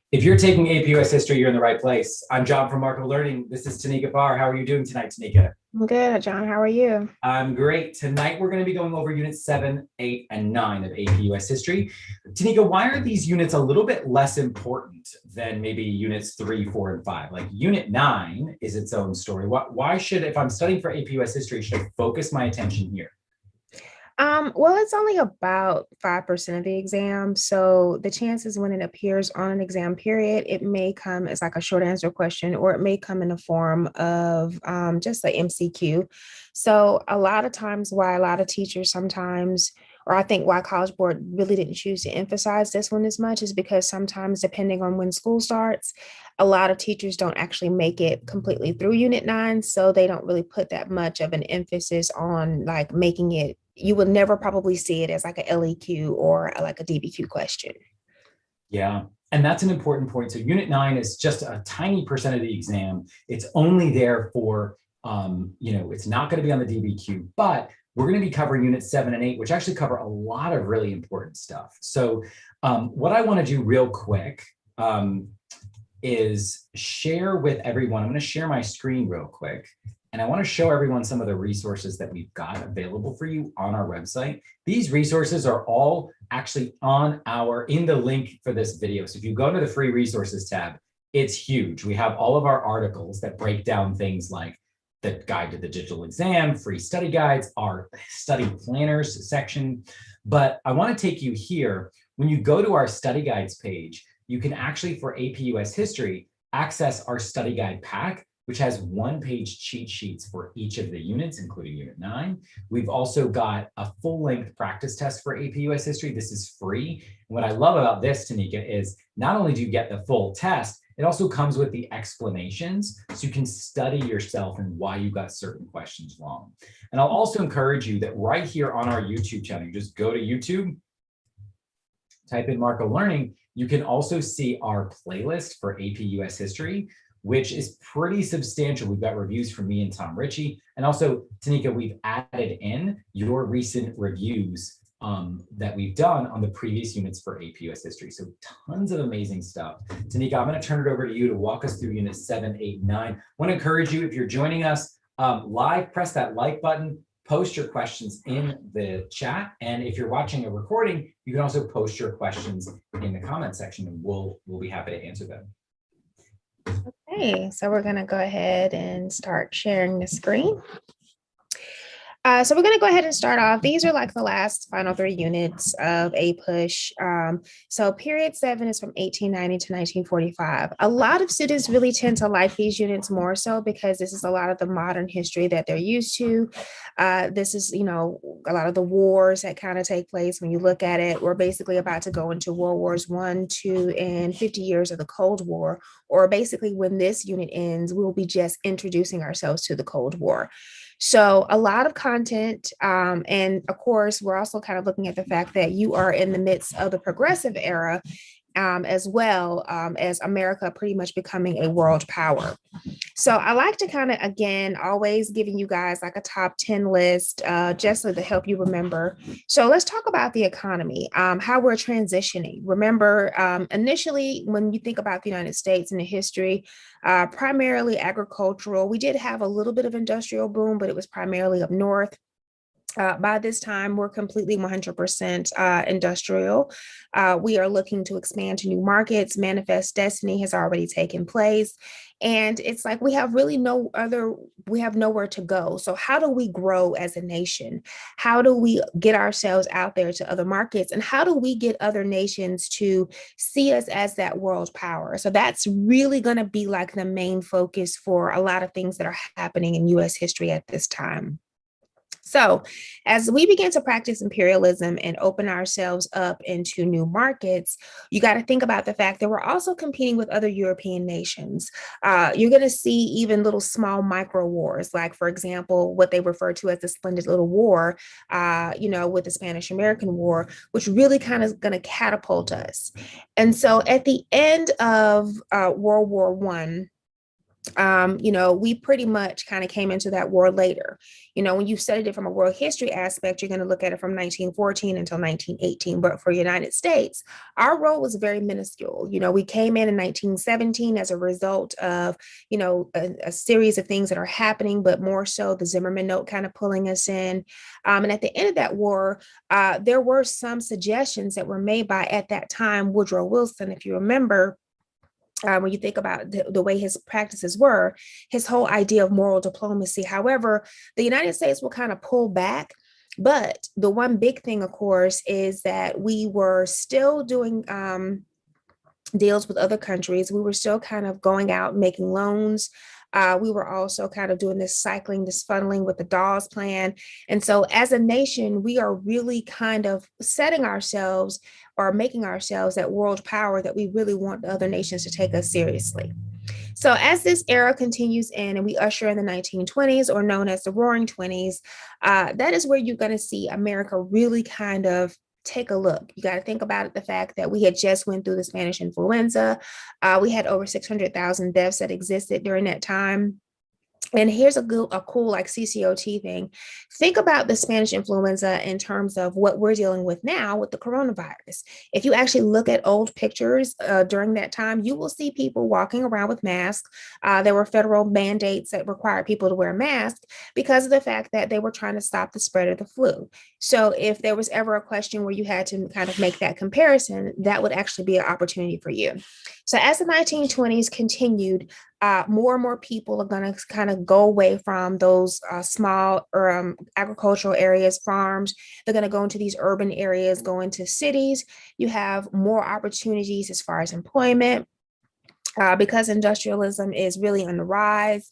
If you're taking AP US History, you're in the right place. I'm John from Marketable Learning. This is Tanika Barr. How are you doing tonight, Tanika? I'm good, John. How are you? I'm great. Tonight, we're going to be going over Units 7, 8, and 9 of AP US History. Tanika, why are these units a little bit less important than maybe Units 3, 4, and 5? Like Unit 9 is its own story. Why should, if I'm studying for AP US History, should I focus my attention here? Well, it's only about 5% of the exam. So the chances when it appears on an exam period, it may come as like a short answer question, or it may come in the form of just a MCQ. So a lot of times why a lot of teachers sometimes, or I think why College Board really didn't choose to emphasize this one as much is because sometimes depending on when school starts, a lot of teachers don't actually make it completely through Unit 9. So they don't really put that much of an emphasis on like making it, you will never probably see it as like a LEQ or like a DBQ question. Yeah, and that's an important point. So Unit 9 is just a tiny percent of the exam. It's only there for, it's not going to be on the DBQ, but we're going to be covering Units 7 and 8, which actually cover a lot of really important stuff. So what I want to do real quick is share with everyone. I'm going to share my screen real quick. And I want to show everyone some of the resources that we've got available for you on our website. These resources are all actually in the link for this video. So if you go to the free resources tab, it's huge. We have all of our articles that break down things like the guide to the digital exam, free study guides, our study planners section. But I want to take you here. When you go to our study guides page, you can actually, for AP US History, access our study guide pack, which has one-page cheat sheets for each of the units, including Unit 9. We've also got a full-length practice test for AP US History. This is free. And what I love about this, Tanika, is not only do you get the full test, it also comes with the explanations, so you can study yourself and why you got certain questions wrong. And I'll also encourage you that right here on our YouTube channel, you just go to YouTube, type in Marco Learning, you can also see our playlist for AP US History, which is pretty substantial. We've got reviews from me and Tom Ritchie. And also, Tanika, we've added in your recent reviews that we've done on the previous units for AP US History. So tons of amazing stuff. Tanika, I'm going to turn it over to you to walk us through units 7, 8, 9. I want to encourage you, if you're joining us live, press that like button, post your questions in the chat. And if you're watching a recording, you can also post your questions in the comment section and we'll be happy to answer them. Okay, so we're going to go ahead and start sharing the screen. So we're going to go ahead and start off. These are like the last final 3 units of APUSH. So period 7 is from 1890 to 1945. A lot of students really tend to like these units more so because this is a lot of the modern history that they're used to. This is, a lot of the wars that kind of take place. When you look at it, we're basically about to go into World Wars I, II, and 50 years of the Cold War, or basically when this unit ends, we'll be just introducing ourselves to the Cold War. So a lot of content. And of course, we're also kind of looking at the fact that you are in the midst of the progressive era, as well as America pretty much becoming a world power. So I like to kind of, again, always giving you guys like a top 10 list, just so to help you remember. So let's talk about the economy, how we're transitioning. Remember, initially, when you think about the United States and the history, primarily agricultural. We did have a little bit of industrial boom, but it was primarily up north. By this time, we're completely 100% industrial. We are looking to expand to new markets. Manifest destiny has already taken place. And it's like we have really we have nowhere to go. So how do we grow as a nation? How do we get ourselves out there to other markets? And how do we get other nations to see us as that world power? So that's really going to be like the main focus for a lot of things that are happening in US history at this time. So as we begin to practice imperialism and open ourselves up into new markets, you got to think about the fact that we're also competing with other European nations. You're going to see even little small micro wars, like, for example, what they refer to as the Splendid Little War, with the Spanish-American War, which really kind of going to catapult us. And so at the end of World War I, We pretty much kind of came into that war later. When you studied it from a world history aspect, you're going to look at it from 1914 until 1918. But for United States, our role was very minuscule. We came in 1917 as a result of, a series of things that are happening, but more so the Zimmerman Note kind of pulling us in. And at the end of that war, there were some suggestions that were made by, at that time, Woodrow Wilson, if you remember, when you think about the way his practices were, his whole idea of moral diplomacy. However, the United States will kind of pull back. But the one big thing, of course, is that we were still doing deals with other countries. We were still kind of going out making loans. We were also kind of doing this cycling, this funneling with the Dawes plan. And so as a nation, we are really kind of setting ourselves or making ourselves that world power that we really want the other nations to take us seriously. So as this era continues in and we usher in the 1920s, or known as the Roaring Twenties, that is where you're going to see America really kind of take a look. You got to think about it, the fact that we had just went through the Spanish influenza. We had over 600,000 deaths that existed during that time. And here's a cool like CCOT thing. Think about the Spanish influenza in terms of what we're dealing with now with the coronavirus. If you actually look at old pictures during that time, you will see people walking around with masks. There were federal mandates that required people to wear masks because of the fact that they were trying to stop the spread of the flu. So if there was ever a question where you had to kind of make that comparison, that would actually be an opportunity for you. So as the 1920s continued, more and more people are going to kind of go away from those small agricultural areas, farms. They're going to go into these urban areas, go into cities. You have more opportunities as far as employment because industrialism is really on the rise.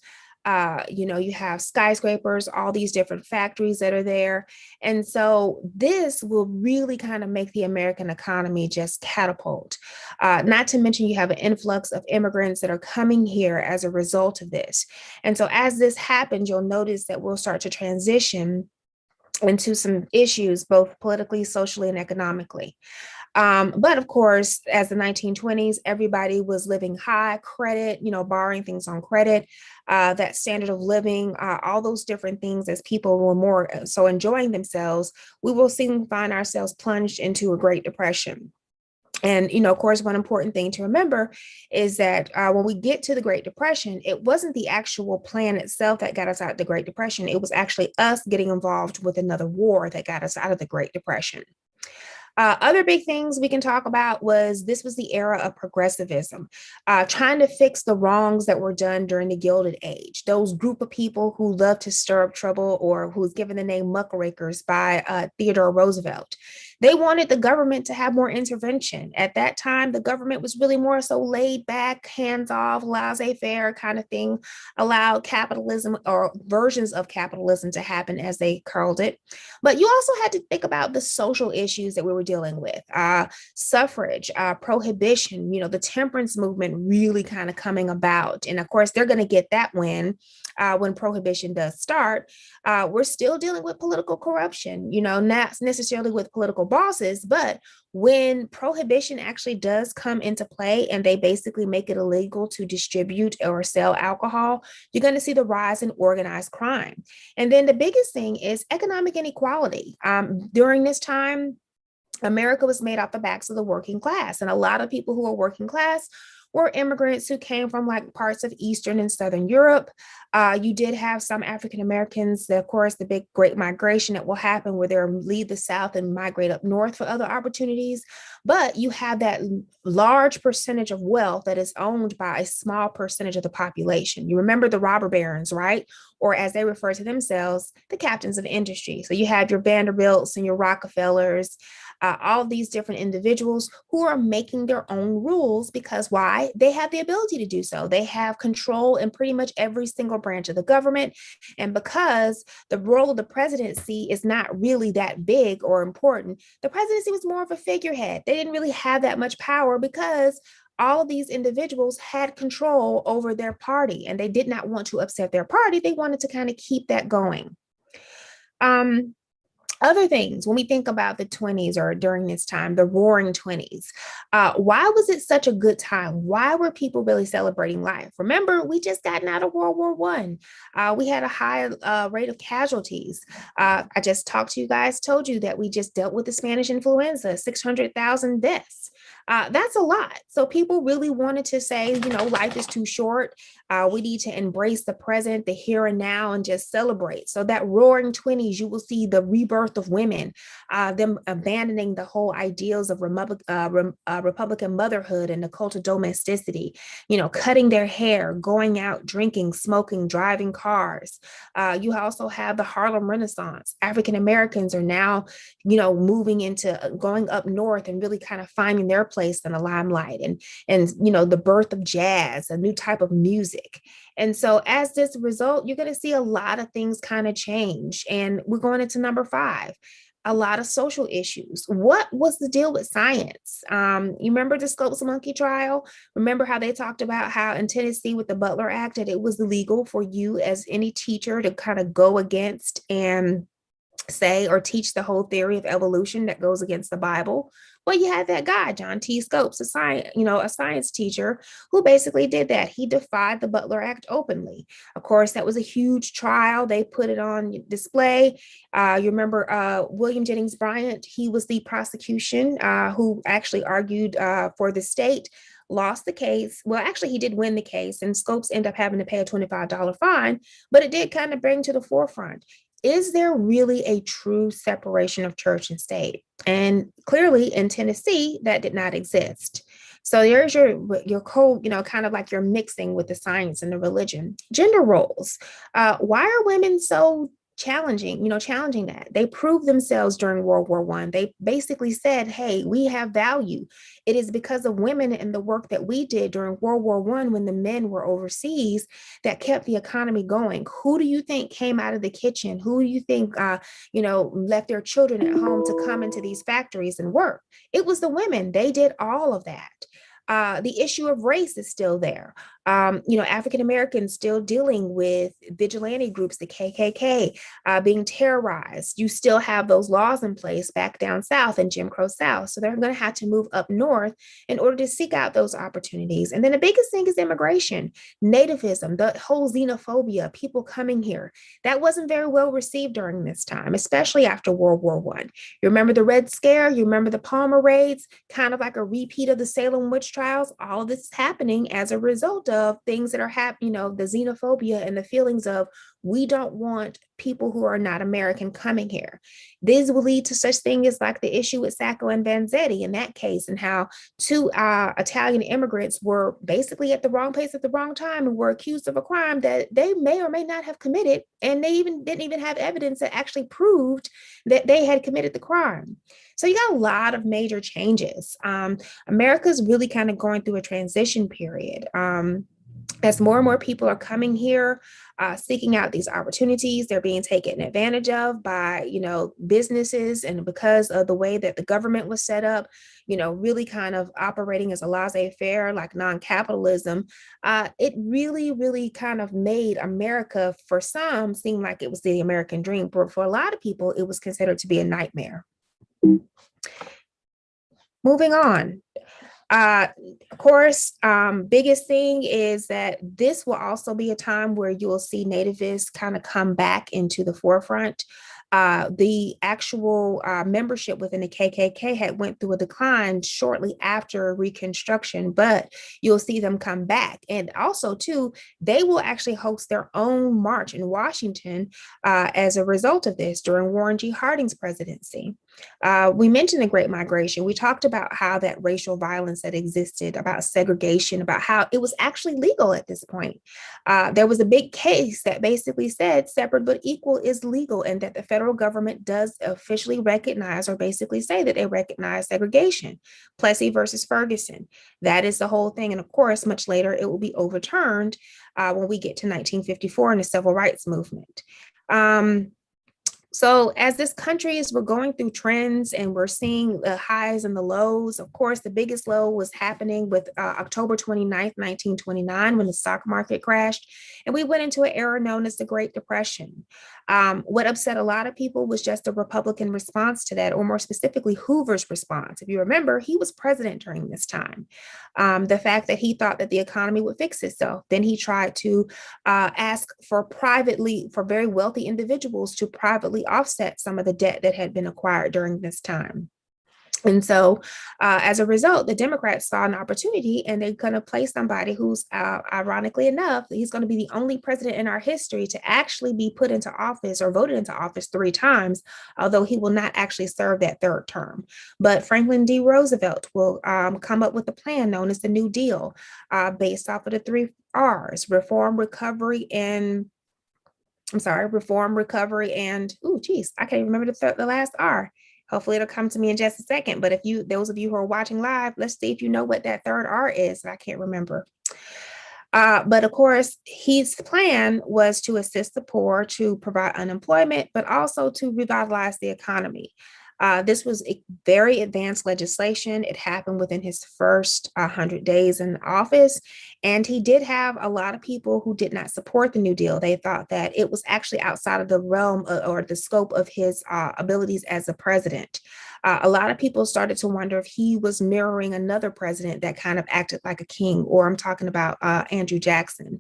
You have skyscrapers, all these different factories that are there. And so this will really kind of make the American economy just catapult. Not to mention you have an influx of immigrants that are coming here as a result of this. And so as this happens, you'll notice that we'll start to transition into some issues, both politically, socially, and economically. But of course, as the 1920s, everybody was living high credit, borrowing things on credit, that standard of living, all those different things as people were more so enjoying themselves, we will soon find ourselves plunged into a Great Depression. And, of course, one important thing to remember is that when we get to the Great Depression, it wasn't the actual plan itself that got us out of the Great Depression. It was actually us getting involved with another war that got us out of the Great Depression. Other big things we can talk about was this was the era of progressivism, trying to fix the wrongs that were done during the Gilded Age. Those group of people who love to stir up trouble, or who was given the name muckrakers by Theodore Roosevelt. They wanted the government to have more intervention. At that time, the government was really more so laid back, hands off, laissez-faire kind of thing, allowed capitalism or versions of capitalism to happen as they called it. But you also had to think about the social issues that we were dealing with, suffrage, prohibition, the temperance movement really kind of coming about. And of course, they're going to get that when prohibition does start. We're still dealing with political corruption, not necessarily with political bosses, but when prohibition actually does come into play and they basically make it illegal to distribute or sell alcohol, you're going to see the rise in organized crime. And then the biggest thing is economic inequality. During this time, America was made off the backs of the working class, and a lot of people who are working class were immigrants who came from like parts of Eastern and Southern Europe. You did have some African Americans, of course, the big great migration that will happen where they'll leave the South and migrate up north for other opportunities. But you have that large percentage of wealth that is owned by a small percentage of the population. You remember the robber barons, right? Or as they refer to themselves, the captains of industry. So you have your Vanderbilts and your Rockefellers, all of these different individuals who are making their own rules because why? They have the ability to do so. They have control in pretty much every single branch of the government. And because the role of the presidency is not really that big or important, the presidency was more of a figurehead. They didn't really have that much power because all of these individuals had control over their party and they did not want to upset their party. They wanted to kind of keep that going. Other things, when we think about the 20s or during this time, the roaring 20s, why was it such a good time? Why were people really celebrating life? Remember, we just gotten out of World War One. We had a high rate of casualties. I just talked to you guys, told you that we just dealt with the Spanish influenza, 600,000 deaths. That's a lot. So people really wanted to say, life is too short. We need to embrace the present, the here and now, and just celebrate. So that roaring 20s, you will see the rebirth of women, them abandoning the whole ideals of Republican motherhood and the cult of domesticity, cutting their hair, going out, drinking, smoking, driving cars. You also have the Harlem Renaissance. African Americans are now, moving into going up north and really kind of finding their place in the limelight, and the birth of jazz, a new type of music. And so as this result, you're going to see a lot of things kind of change. And we're going into number 5, a lot of social issues. What was the deal with science? You remember the Scopes monkey trial? Remember how they talked about how in Tennessee with the Butler Act that it was illegal for you as any teacher to kind of go against and say or teach the whole theory of evolution that goes against the Bible. Well, you had that guy, John T. Scopes, a science teacher who basically did that. He defied the Butler Act openly. Of course, that was a huge trial. They put it on display. You remember William Jennings Bryant, he was the prosecution who actually argued for the state, lost the case. Well, actually, he did win the case, and Scopes ended up having to pay a $25 fine, but it did kind of bring to the forefront, is there really a true separation of church and state? And clearly in Tennessee, that did not exist. So there's your code, kind of like you're mixing with the science and the religion. Gender roles. Why are women so challenging that? They proved themselves during World War One. They basically said, hey, we have value. It is because of women and the work that we did during World War One when the men were overseas that kept the economy going. Who do you think came out of the kitchen? Who do you think, left their children at home to come into these factories and work? It was the women. They did all of that. The issue of race is still there. African Americans still dealing with vigilante groups, the KKK, being terrorized. You still have those laws in place back down south in Jim Crow South. So they're going to have to move up north in order to seek out those opportunities. And then the biggest thing is immigration, nativism, the whole xenophobia, people coming here. That wasn't very well received during this time, especially after World War One. You remember the Red Scare? You remember the Palmer raids? Kind of like a repeat of the Salem witch trials. All of this is happening as a result of things that are happening, the xenophobia and the feelings of we don't want people who are not American coming here. This will lead to such thing as like the issue with Sacco and Vanzetti in that case, and how 2 Italian immigrants were basically at the wrong place at the wrong time and were accused of a crime that they may or may not have committed, and they didn't even have evidence that actually proved that they had committed the crime. So you got a lot of major changes. America's really kind of going through a transition period. As more and more people are coming here, seeking out these opportunities, they're being taken advantage of by, businesses. And because of the way that the government was set up, really kind of operating as a laissez-faire, like non-capitalism, it really, really kind of made America, for some, seem like it was the American dream. But for a lot of people, it was considered to be a nightmare. Moving on. Of course, biggest thing is that this will also be a time where you will see nativists kind of come back into the forefront. The actual membership within the KKK had went through a decline shortly after Reconstruction, but you'll see them come back. And also, too, they will actually host their own march in Washington as a result of this during Warren G. Harding's presidency. We mentioned the Great Migration. We talked about how that racial violence that existed, about segregation, about how it was actually legal at this point. There was a big case that basically said separate but equal is legal, and that the federal government does officially recognize or basically say that they recognize segregation. Plessy versus Ferguson. That is the whole thing. And of course, much later, it will be overturned when we get to 1954 and the Civil Rights Movement. So as this country is, we're going through trends and we're seeing the highs and the lows. Of course, the biggest low was happening with October 29th, 1929, when the stock market crashed. And we went into an era known as the Great Depression. What upset a lot of people was just the Republican response to that, or more specifically, Hoover's response. If you remember, he was president during this time. The fact that he thought that the economy would fix itself. Then he tried to ask for very wealthy individuals to privately offset some of the debt that had been acquired during this time. And so, as a result, the Democrats saw an opportunity and they're going to place somebody who's, ironically enough, he's going to be the only president in our history to actually be put into office or voted into office 3 times, although he will not actually serve that third term. But Franklin D. Roosevelt will come up with a plan known as the New Deal, based off of the 3 R's: reform, recovery, and reform, recovery, and I can't even remember the last R. Hopefully it'll come to me in just a second. But those of you who are watching live, let's see if you know what that third R is. I can't remember. But of course, his plan was to assist the poor, to provide unemployment, but also to revitalize the economy. This was a very advanced legislation. It happened within his first 100 days in office. And he did have a lot of people who did not support the New Deal. They thought that it was actually outside of the realm or the scope of his abilities as a president. A lot of people started to wonder if he was mirroring another president that kind of acted like a king, or I'm talking about Andrew Jackson.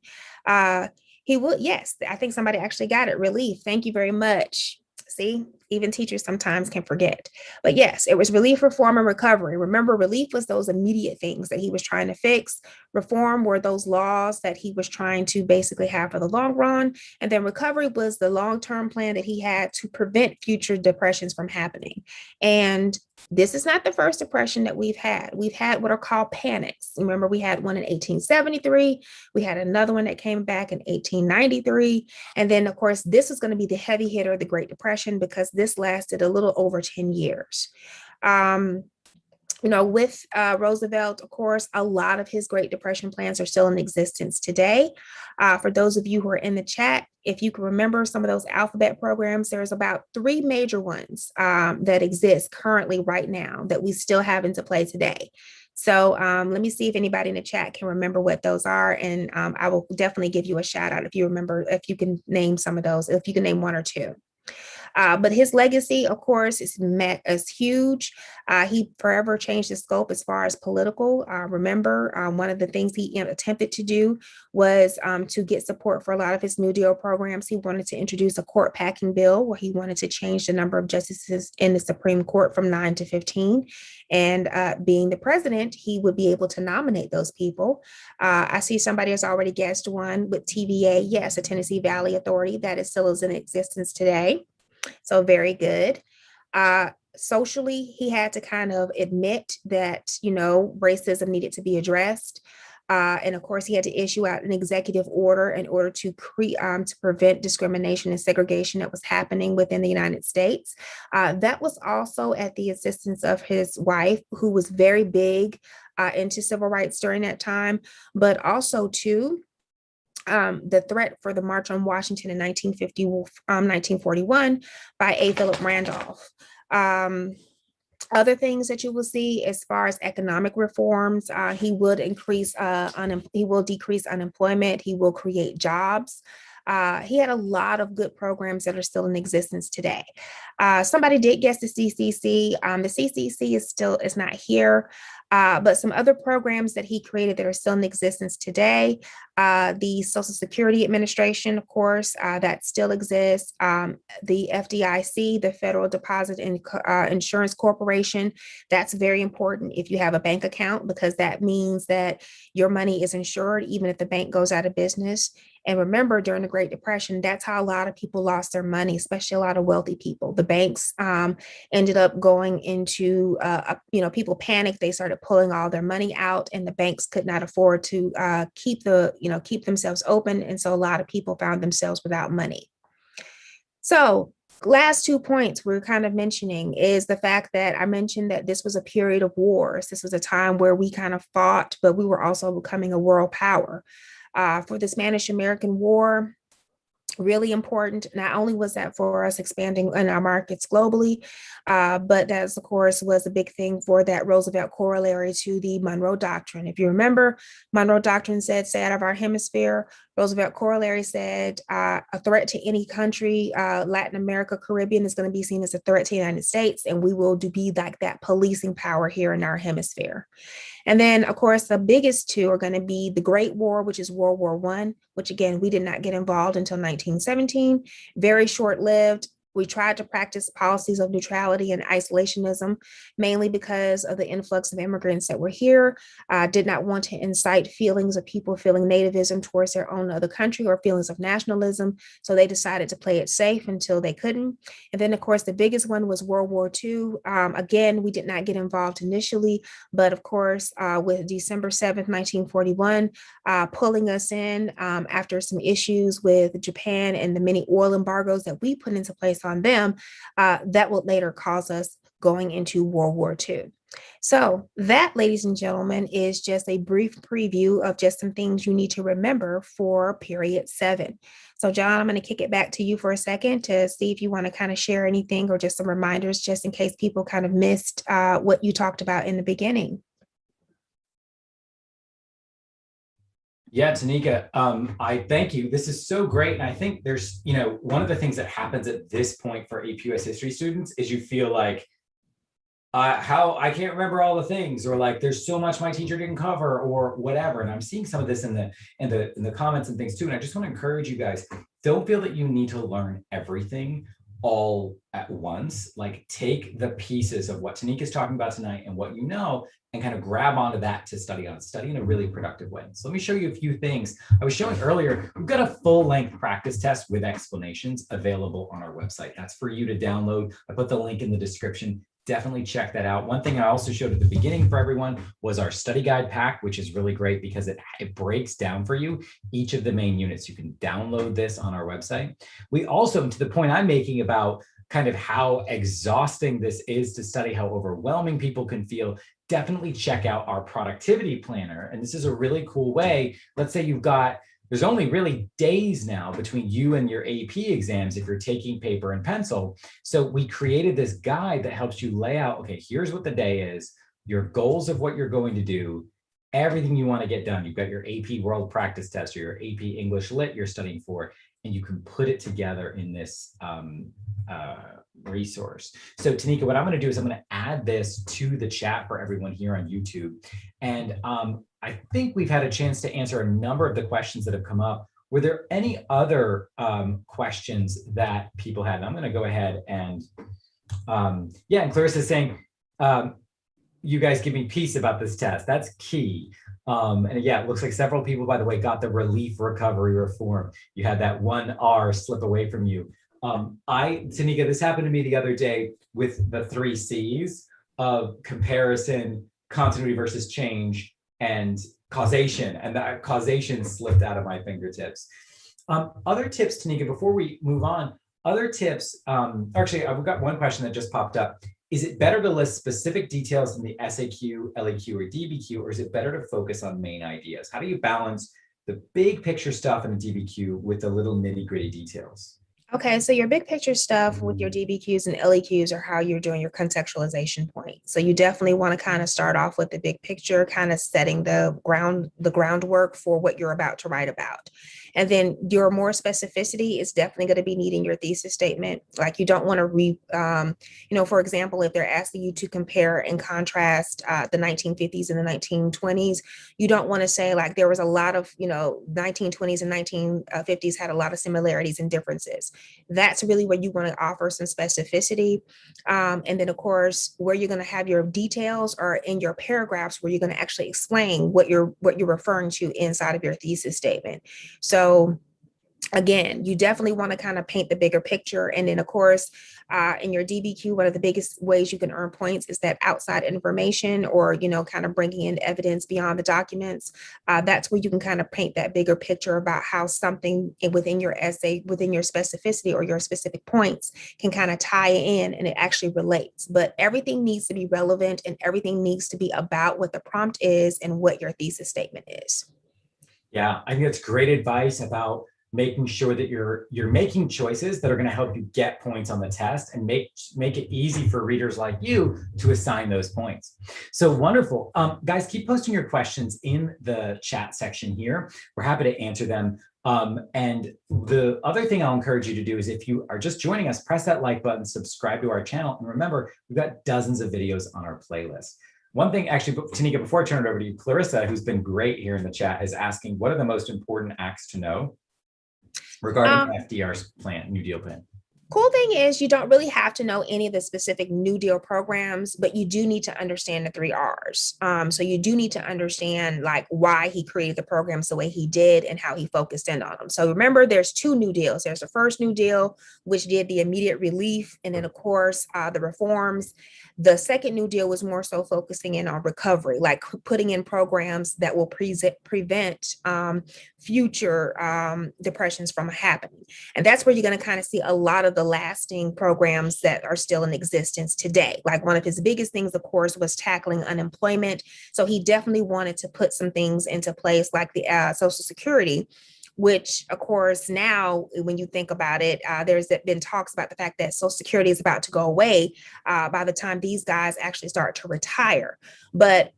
He would, yes, I think somebody actually got it. Relief. Thank you very much. See, even teachers sometimes can forget. But yes, it was relief, reform, and recovery. Remember, relief was those immediate things that he was trying to fix. Reform were those laws that he was trying to basically have for the long run. And then recovery was the long-term plan that he had to prevent future depressions from happening. And this is not the first depression that we've had. We've had what are called panics. Remember, we had one in 1873. We had another one that came back in 1893. And then, of course, this is going to be the heavy hitter, the Great Depression, because this lasted a little over 10 years. With Roosevelt, of course, a lot of his Great Depression plans are still in existence today. For those of you who are in the chat, if you can remember some of those alphabet programs, there's about 3 major ones that exist currently right now that we still have into play today. So let me see if anybody in the chat can remember what those are. And I will definitely give you a shout out if you remember, if you can name some of those, if you can name 1 or 2. But his legacy, of course, is huge. He forever changed the scope as far as political. Remember, one of the things he attempted to do was to get support for a lot of his New Deal programs. He wanted to introduce a court packing bill where he wanted to change the number of justices in the Supreme Court from 9 to 15. And being the president, he would be able to nominate those people. I see somebody has already guessed one with TVA. Yes, the Tennessee Valley Authority, that is still in existence today. So very good. Socially, he had to kind of admit that, racism needed to be addressed. And of course, he had to issue out an executive order in order to prevent discrimination and segregation that was happening within the United States. That was also at the assistance of his wife, who was very big into civil rights during that time, but also too, the threat for the March on Washington in 1941 by A. Philip Randolph. Other things that you will see as far as economic reforms, he will decrease unemployment. He will create jobs. He had a lot of good programs that are still in existence today. Somebody did guess the CCC. The CCC is not here. But some other programs that he created that are still in existence today, the Social Security Administration, of course, that still exists, the FDIC, the Federal Deposit and Insurance Corporation, that's very important if you have a bank account, because that means that your money is insured even if the bank goes out of business. And remember, during the Great Depression, that's how a lot of people lost their money, especially a lot of wealthy people. The banks ended up going into, people panicked. They started pulling all their money out, and the banks could not afford to keep themselves open. And so a lot of people found themselves without money. So last 2 points we're kind of mentioning is the fact that I mentioned that this was a period of wars. This was a time where we kind of fought, but we were also becoming a world power. For the Spanish-American War, Really important. Not only was that for us expanding in our markets globally, but that, of course, was a big thing for that Roosevelt corollary to the Monroe Doctrine. If you remember, Monroe Doctrine said, stay out of our hemisphere. Roosevelt corollary said, a threat to any country, Latin America, Caribbean, is going to be seen as a threat to the United States, and we will be like that policing power here in our hemisphere. And then, of course, the biggest two are going to be the Great War, which is World War I, which again, we did not get involved until 1917, very short lived. We tried to practice policies of neutrality and isolationism, mainly because of the influx of immigrants that were here. Did not want to incite feelings of people feeling nativism towards their own other country or feelings of nationalism. So they decided to play it safe until they couldn't. And then, of course, the biggest one was World War II. Again, we did not get involved initially, but of course, with December 7th, 1941, pulling us in after some issues with Japan and the many oil embargoes that we put into place on them, that would later cause us going into World War II. So that, ladies and gentlemen, is just a brief preview of just some things you need to remember for period 7. So John, I'm going to kick it back to you for a second to see if you want to kind of share anything or just some reminders, just in case people kind of missed what you talked about in the beginning. Yeah, Tanika, I thank you. This is so great. And I think there's, one of the things that happens at this point for AP US history students is you feel like, how I can't remember all the things, or like there's so much my teacher didn't cover, or whatever. And I'm seeing some of this in the comments and things too. And I just want to encourage you guys, don't feel that you need to learn everything all at once. Like, take the pieces of what Tanika's talking about tonight and what you know, and kind of grab onto that to study in a really productive way. So let me show you a few things. I was showing earlier, we've got a full-length practice test with explanations available on our website. That's for you to download. I put the link in the description. Definitely check that out. One thing I also showed at the beginning for everyone was our study guide pack, which is really great because it breaks down for you each of the main units. You can download this on our website. We also, to the point I'm making about kind of how exhausting this is to study, how overwhelming people can feel, definitely check out our productivity planner. And this is a really cool way. Let's say there's only really days now between you and your AP exams if you're taking paper and pencil. So we created this guide that helps you lay out, okay, here's what the day is, your goals of what you're going to do, everything you want to get done. You've got your AP World Practice Test or your AP English Lit you're studying for, and you can put it together in this resource. So Tanika, what I'm going to do is I'm going to add this to the chat for everyone here on YouTube. And I think we've had a chance to answer a number of the questions that have come up. Were there any other questions that people had? And I'm going to go ahead and, yeah, and Clarissa's saying, you guys give me peace about this test. That's key. And yeah, it looks like several people, by the way, got the relief recovery reform. You had that one R slip away from you. Tanika, this happened to me the other day with the 3 C's of comparison, continuity versus change, and causation, and that causation slipped out of my fingertips. Other tips, Tanika, before we move on, other tips, actually, I've got one question that just popped up. Is it better to list specific details in the SAQ, LAQ, or DBQ, or is it better to focus on main ideas? How do you balance the big picture stuff in a DBQ with the little nitty gritty details? Okay, so your big picture stuff with your DBQs and LEQs are how you're doing your contextualization point. So you definitely want to kind of start off with the big picture, kind of setting the groundwork for what you're about to write about. And then your more specificity is definitely going to be needing your thesis statement. Like, you don't want to for example, if they're asking you to compare and contrast the 1950s and the 1920s, you don't want to say like there was a lot of, 1920s and 1950s had a lot of similarities and differences. That's really where you want to offer some specificity. And then, of course, where you're going to have your details are in your paragraphs, where you're going to actually explain what you're referring to inside of your thesis statement. So again, you definitely want to kind of paint the bigger picture. And then, of course, in your DBQ, one of the biggest ways you can earn points is that outside information, or, kind of bringing in evidence beyond the documents. That's where you can kind of paint that bigger picture about how something within your essay, within your specificity or your specific points, can kind of tie in and it actually relates. But everything needs to be relevant, and everything needs to be about what the prompt is and what your thesis statement is. Yeah, I think that's great advice about making sure that you're making choices that are going to help you get points on the test and make it easy for readers like you to assign those points. So wonderful. Guys, keep posting your questions in the chat section here. We're happy to answer them. And the other thing I'll encourage you to do is, if you are just joining us, press that like button, subscribe to our channel, and remember, we've got dozens of videos on our playlist. One thing, actually, Tanika, before I turn it over to you, Clarissa, who's been great here in the chat, is asking, what are the most important acts to know regarding FDR's plan, New Deal plan? Cool thing is, you don't really have to know any of the specific New Deal programs, but you do need to understand the 3 R's. So you do need to understand like why he created the programs the way he did and how he focused in on them. So remember, there's 2 New Deals. There's the first New Deal, which did the immediate relief, and then of course the reforms. The second New Deal was more so focusing in on recovery, like putting in programs that will prevent future depressions from happening. And that's where you're going to kind of see a lot of the lasting programs that are still in existence today. Like one of his biggest things, of course, was tackling unemployment. So he definitely wanted to put some things into place like the Social Security, which of course now when you think about it, there's been talks about the fact that Social Security is about to go away by the time these guys actually start to retire. But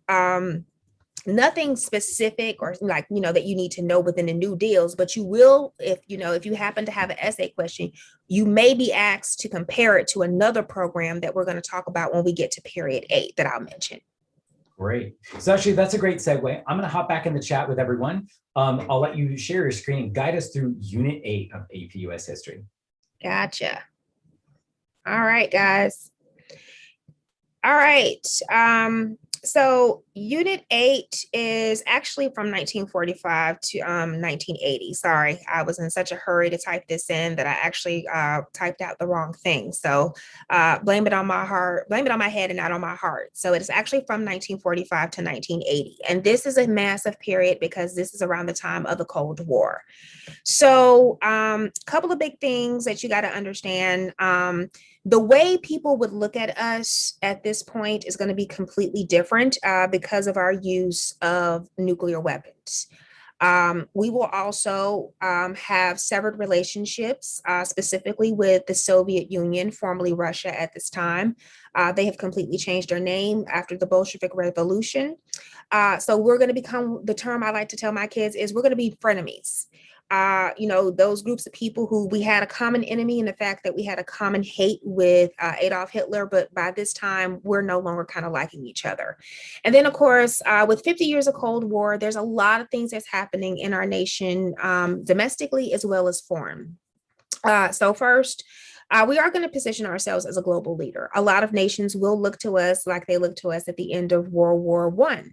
nothing specific or like, that you need to know within the new deals, but you will, if you happen to have an essay question, you may be asked to compare it to another program that we're going to talk about when we get to period 8 that I'll mention. Great. So actually, that's a great segue. I'm going to hop back in the chat with everyone. I'll let you share your screen and guide us through Unit 8 of AP US History. Gotcha. All right, guys. All right. So Unit 8 is actually from 1945 to 1980. Sorry, I was in such a hurry to type this in that I actually typed out the wrong thing. So blame it on my head and not on my heart. So it is actually from 1945 to 1980. And this is a massive period because this is around the time of the Cold War. So a couple of big things that you got to understand. The way people would look at us at this point is going to be completely different because of our use of nuclear weapons. We will also have severed relationships, specifically with the Soviet Union, formerly Russia at this time. They have completely changed their name after the Bolshevik Revolution. So we're going to become, the term I like to tell my kids is, we're going to be frenemies. Those groups of people who we had a common enemy in the fact that we had a common hate with Adolf Hitler, but by this time we're no longer kind of liking each other. And then of course, with 50 years of Cold War, there's a lot of things that's happening in our nation, domestically as well as foreign. So first, we are going to position ourselves as a global leader. A lot of nations will look to us like they looked to us at the end of World War I.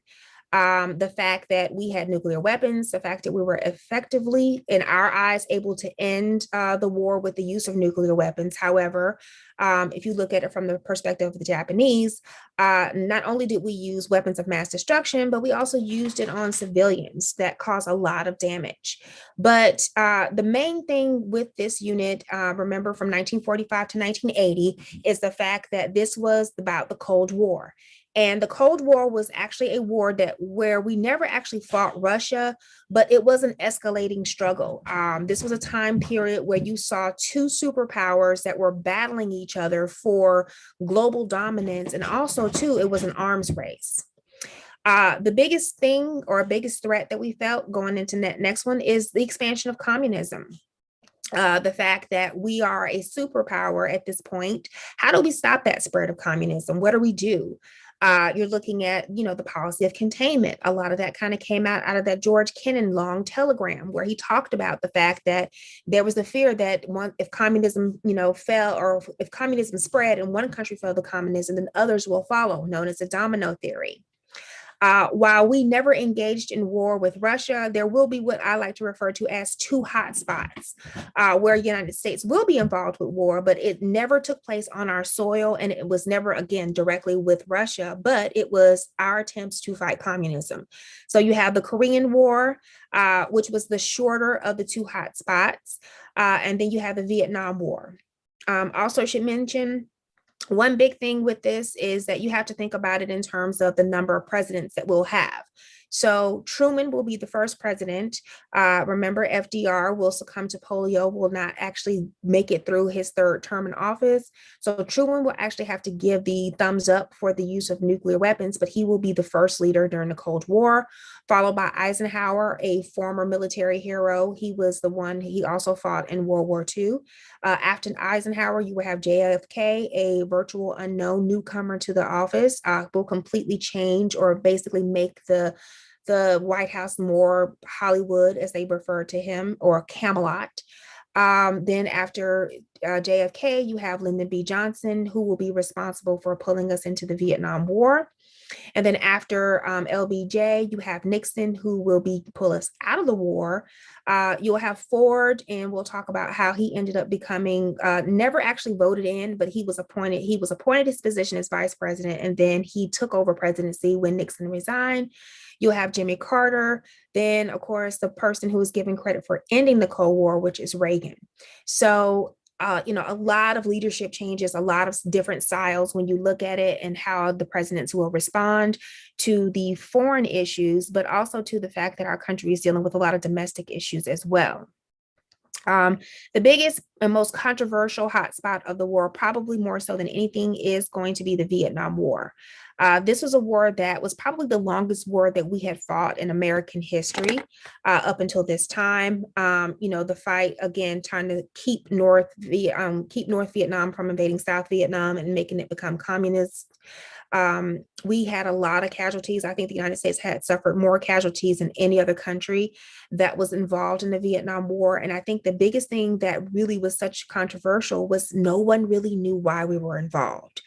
The fact that we had nuclear weapons, the fact that we were effectively, in our eyes, able to end the war with the use of nuclear weapons. However, if you look at it from the perspective of the Japanese, not only did we use weapons of mass destruction, but we also used it on civilians that caused a lot of damage. But the main thing with this unit, remember from 1945 to 1980, is the fact that this was about the Cold War. And the Cold War was actually a war where we never actually fought Russia, but it was an escalating struggle. This was a time period where you saw 2 superpowers that were battling each other for global dominance. And also, too, it was an arms race. The biggest thing or biggest threat that we felt going into that next one is the expansion of communism. The fact that we are a superpower at this point. How do we stop that spread of communism? What do we do? You're looking at, the policy of containment. A lot of that kind of came out of that George Kennan long telegram, where he talked about the fact that there was the fear that if communism, fell, or if communism spread and one country fell to communism, then others will follow, known as the domino theory. While we never engaged in war with Russia, there will be what I like to refer to as 2 hot spots, where the United States will be involved with war, but it never took place on our soil, and it was never, again, directly with Russia, but it was our attempts to fight communism. So you have the Korean War, which was the shorter of the 2 hot spots, and then you have the Vietnam War. Also, I should mention, one big thing with this is that you have to think about it in terms of the number of presidents that we'll have. So Truman will be the first president. Remember, FDR will succumb to polio, will not actually make it through his third term in office. So Truman will actually have to give the thumbs up for the use of nuclear weapons, but he will be the first leader during the Cold War, followed by Eisenhower, a former military hero. He was the one, he also fought in World War II. After Eisenhower, you will have JFK, a virtual unknown newcomer to the office, will completely change or basically make the White House more Hollywood, as they refer to him, or Camelot. Then after JFK, you have Lyndon B. Johnson, who will be responsible for pulling us into the Vietnam War. And then after LBJ, you have Nixon, who will pull us out of the war. You'll have Ford, and we'll talk about how he ended up becoming, never actually voted in, but he was appointed. He was appointed his position as vice president, and then he took over presidency when Nixon resigned. You'll have Jimmy Carter. Then, of course, the person who was given credit for ending the Cold War, which is Reagan. So a lot of leadership changes, a lot of different styles when you look at it and how the presidents will respond to the foreign issues, but also to the fact that our country is dealing with a lot of domestic issues as well. The biggest and most controversial hotspot of the war, probably more so than anything, is going to be the Vietnam War. This was a war that was probably the longest war that we had fought in American history up until this time. The fight, again, trying to keep North Vietnam from invading South Vietnam and making it become communist. We had a lot of casualties. I think the United States had suffered more casualties than any other country that was involved in the Vietnam War. And I think the biggest thing that really was such controversial was no one really knew why we were involved.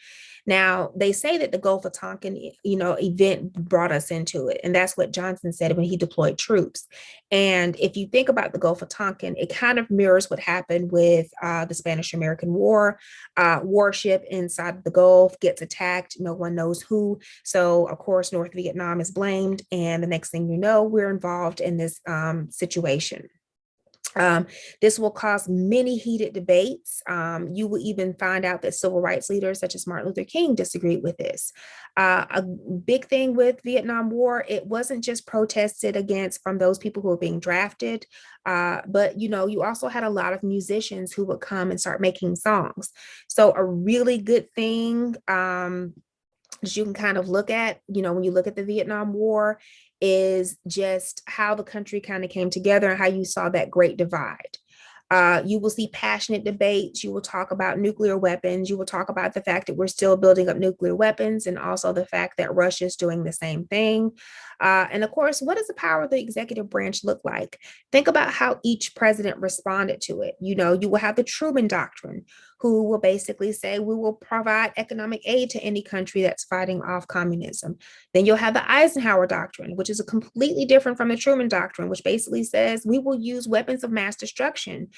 Now, they say that the Gulf of Tonkin, event brought us into it. And that's what Johnson said when he deployed troops. And if you think about the Gulf of Tonkin, it kind of mirrors what happened with the Spanish-American War. Warship inside the Gulf gets attacked. No one knows who. So, of course, North Vietnam is blamed. And the next thing you know, we're involved in this situation. This will cause many heated debates. You will even find out that civil rights leaders such as Martin Luther King disagreed with this. A big thing with Vietnam War, it wasn't just protested against from those people who were being drafted, but you also had a lot of musicians who would come and start making songs. So a really good thing that you can kind of look at, when you look at the Vietnam War, is just how the country kind of came together and how you saw that great divide. You will see passionate debates. You will talk about nuclear weapons. You will talk about the fact that we're still building up nuclear weapons, and also the fact that Russia is doing the same thing. And of course, what does the power of the executive branch look like? Think about how each president responded to it. You will have the Truman Doctrine, who will basically say we will provide economic aid to any country that's fighting off communism. Then you'll have the Eisenhower Doctrine, which is a completely different from the Truman Doctrine, which basically says we will use weapons of mass destruction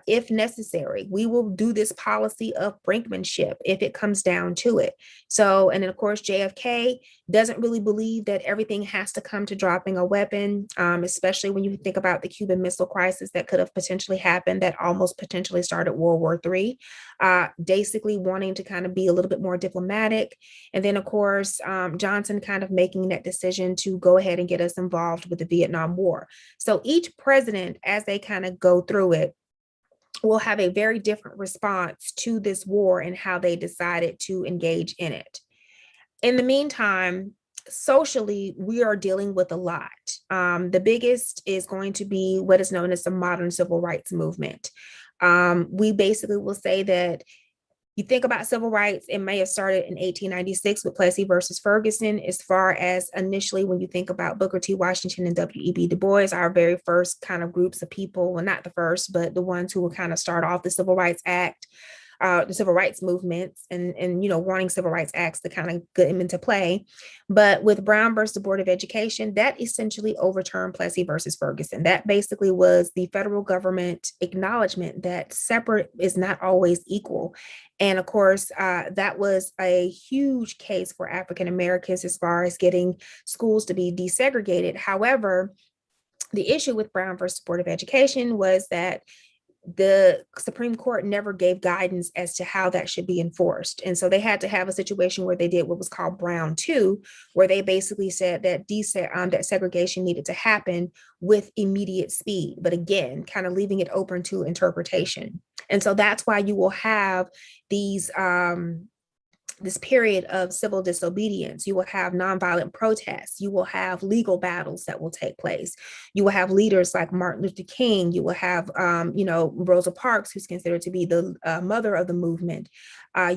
if necessary. We will do this policy of brinkmanship if it comes down to it. So, and then of course, JFK doesn't really believe that everything has to come to dropping a weapon, especially when you think about the Cuban Missile Crisis that could have potentially happened, that almost potentially started World War III. Basically wanting to kind of be a little bit more diplomatic. And then, of course, Johnson kind of making that decision to go ahead and get us involved with the Vietnam War. So each president, as they kind of go through it, will have a very different response to this war and how they decided to engage in it. In the meantime, socially, we are dealing with a lot. The biggest is going to be what is known as the modern civil rights movement. We basically will say that you think about civil rights, it may have started in 1896 with Plessy versus Ferguson, as far as initially when you think about Booker T. Washington and W.E.B. Du Bois, our very first kind of groups of people, well, not the first, but the ones who will kind of start off the Civil Rights Act, the civil rights movements, and wanting civil rights acts to kind of get them into play. But with Brown versus the Board of Education, that essentially overturned Plessy versus Ferguson. That basically was the federal government acknowledgement that separate is not always equal. And of course, that was a huge case for African Americans as far as getting schools to be desegregated. However, the issue with Brown versus Board of Education was that the Supreme Court never gave guidance as to how that should be enforced. And so they had to have a situation where they did what was called Brown 2, where they basically said that that segregation needed to happen with immediate speed, but again, kind of leaving it open to interpretation. And so that's why you will have these this period of civil disobedience. You will have nonviolent protests. You will have legal battles that will take place. You will have leaders like Martin Luther King. You will have, Rosa Parks, who's considered to be the mother of the movement.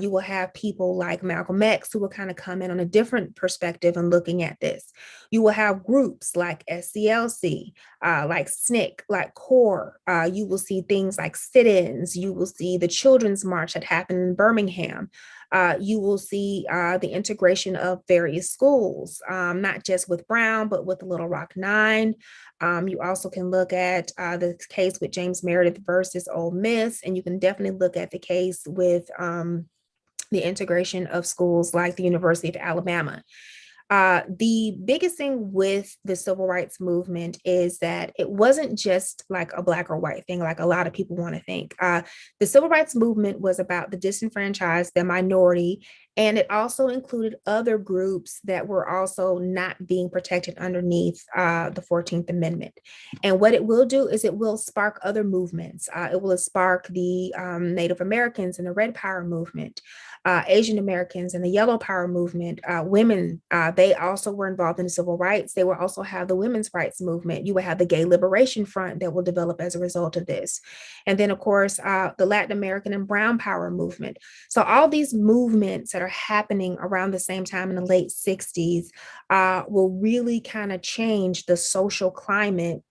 You will have people like Malcolm X who will kind of come in on a different perspective and looking at this. You will have groups like SCLC, like SNCC, like CORE. You will see things like sit-ins. You will see the Children's March that happened in Birmingham. You will see the integration of various schools, not just with Brown, but with Little Rock 9. You also can look at the case with James Meredith versus Ole Miss, and you can definitely look at the case with the integration of schools like the University of Alabama. The biggest thing with the civil rights movement is that it wasn't just like a black or white thing, like a lot of people want to think. The civil rights movement was about the disenfranchised, the minority, and it also included other groups that were also not being protected underneath the 14th Amendment. And what it will do is it will spark other movements. It will spark the Native Americans and the Red Power movement. Asian Americans and the Yellow Power movement, women, they also were involved in the civil rights. They will also have the women's rights movement. You will have the Gay Liberation Front that will develop as a result of this. And then, of course, the Latin American and Brown Power movement. So all these movements that are happening around the same time in the late 60s will really kind of change the social climate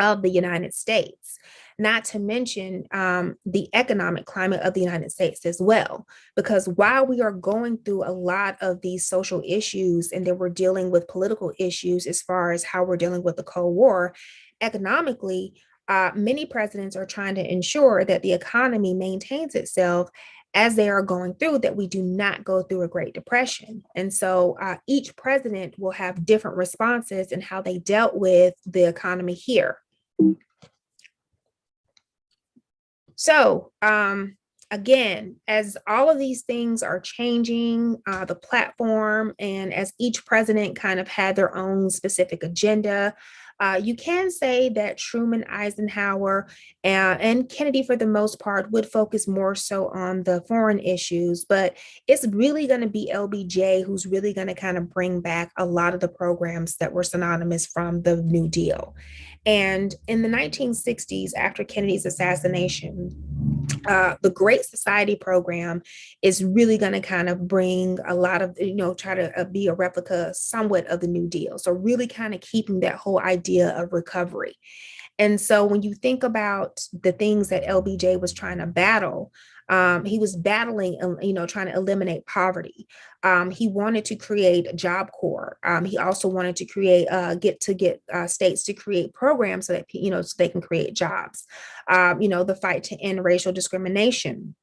of the United States. Not to mention the economic climate of the United States as well. Because while we are going through a lot of these social issues and then we're dealing with political issues as far as how we're dealing with the Cold War, economically, many presidents are trying to ensure that the economy maintains itself as they are going through, that we do not go through a Great Depression. And so each president will have different responses in how they dealt with the economy here. So again, as all of these things are changing, the platform, and as each president kind of had their own specific agenda, you can say that Truman, Eisenhower, and Kennedy, for the most part, would focus more so on the foreign issues, but it's really going to be LBJ who's really going to kind of bring back a lot of the programs that were synonymous from the New Deal. And in the 1960s, after Kennedy's assassination, the Great Society program is really going to kind of bring a lot of, try to be a replica somewhat of the New Deal. So really kind of keeping that whole idea of recovery. And so when you think about the things that LBJ was trying to battle, he was battling, trying to eliminate poverty. He wanted to create a Job Corps. He also wanted to create, get states to create programs so that, so they can create jobs. The fight to end racial discrimination.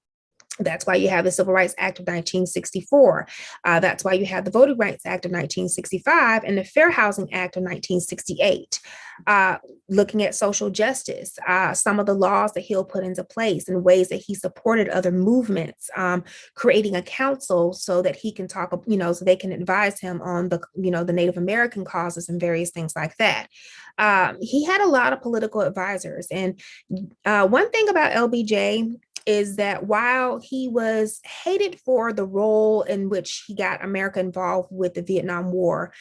That's why you have the Civil Rights Act of 1964. That's why you have the Voting Rights Act of 1965 and the Fair Housing Act of 1968. Looking at social justice, some of the laws that he'll put into place and ways that he supported other movements, creating a council so that he can talk, so they can advise him on the Native American causes and various things like that. He had a lot of political advisors. And one thing about LBJ is that while he was hated for the role in which he got America involved with the Vietnam War,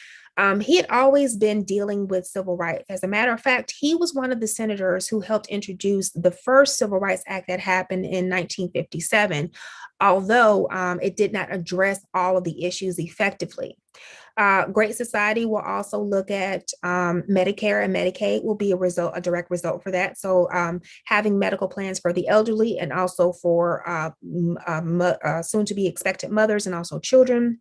he had always been dealing with civil rights. As a matter of fact, he was one of the senators who helped introduce the first Civil Rights Act that happened in 1957, although it did not address all of the issues effectively. Great Society will also look at Medicare and Medicaid will be a direct result for that. So having medical plans for the elderly and also for soon to be expected mothers and also children.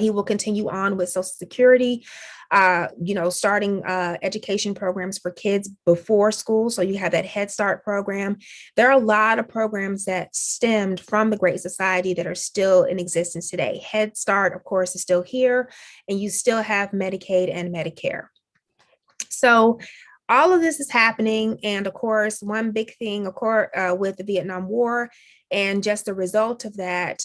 He will continue on with Social Security, starting education programs for kids before school. So you have that Head Start program. There are a lot of programs that stemmed from the Great Society that are still in existence today. Head Start, of course, is still here, and you still have Medicaid and Medicare. So all of this is happening. And of course, one big thing, of course, with the Vietnam War and just the result of that,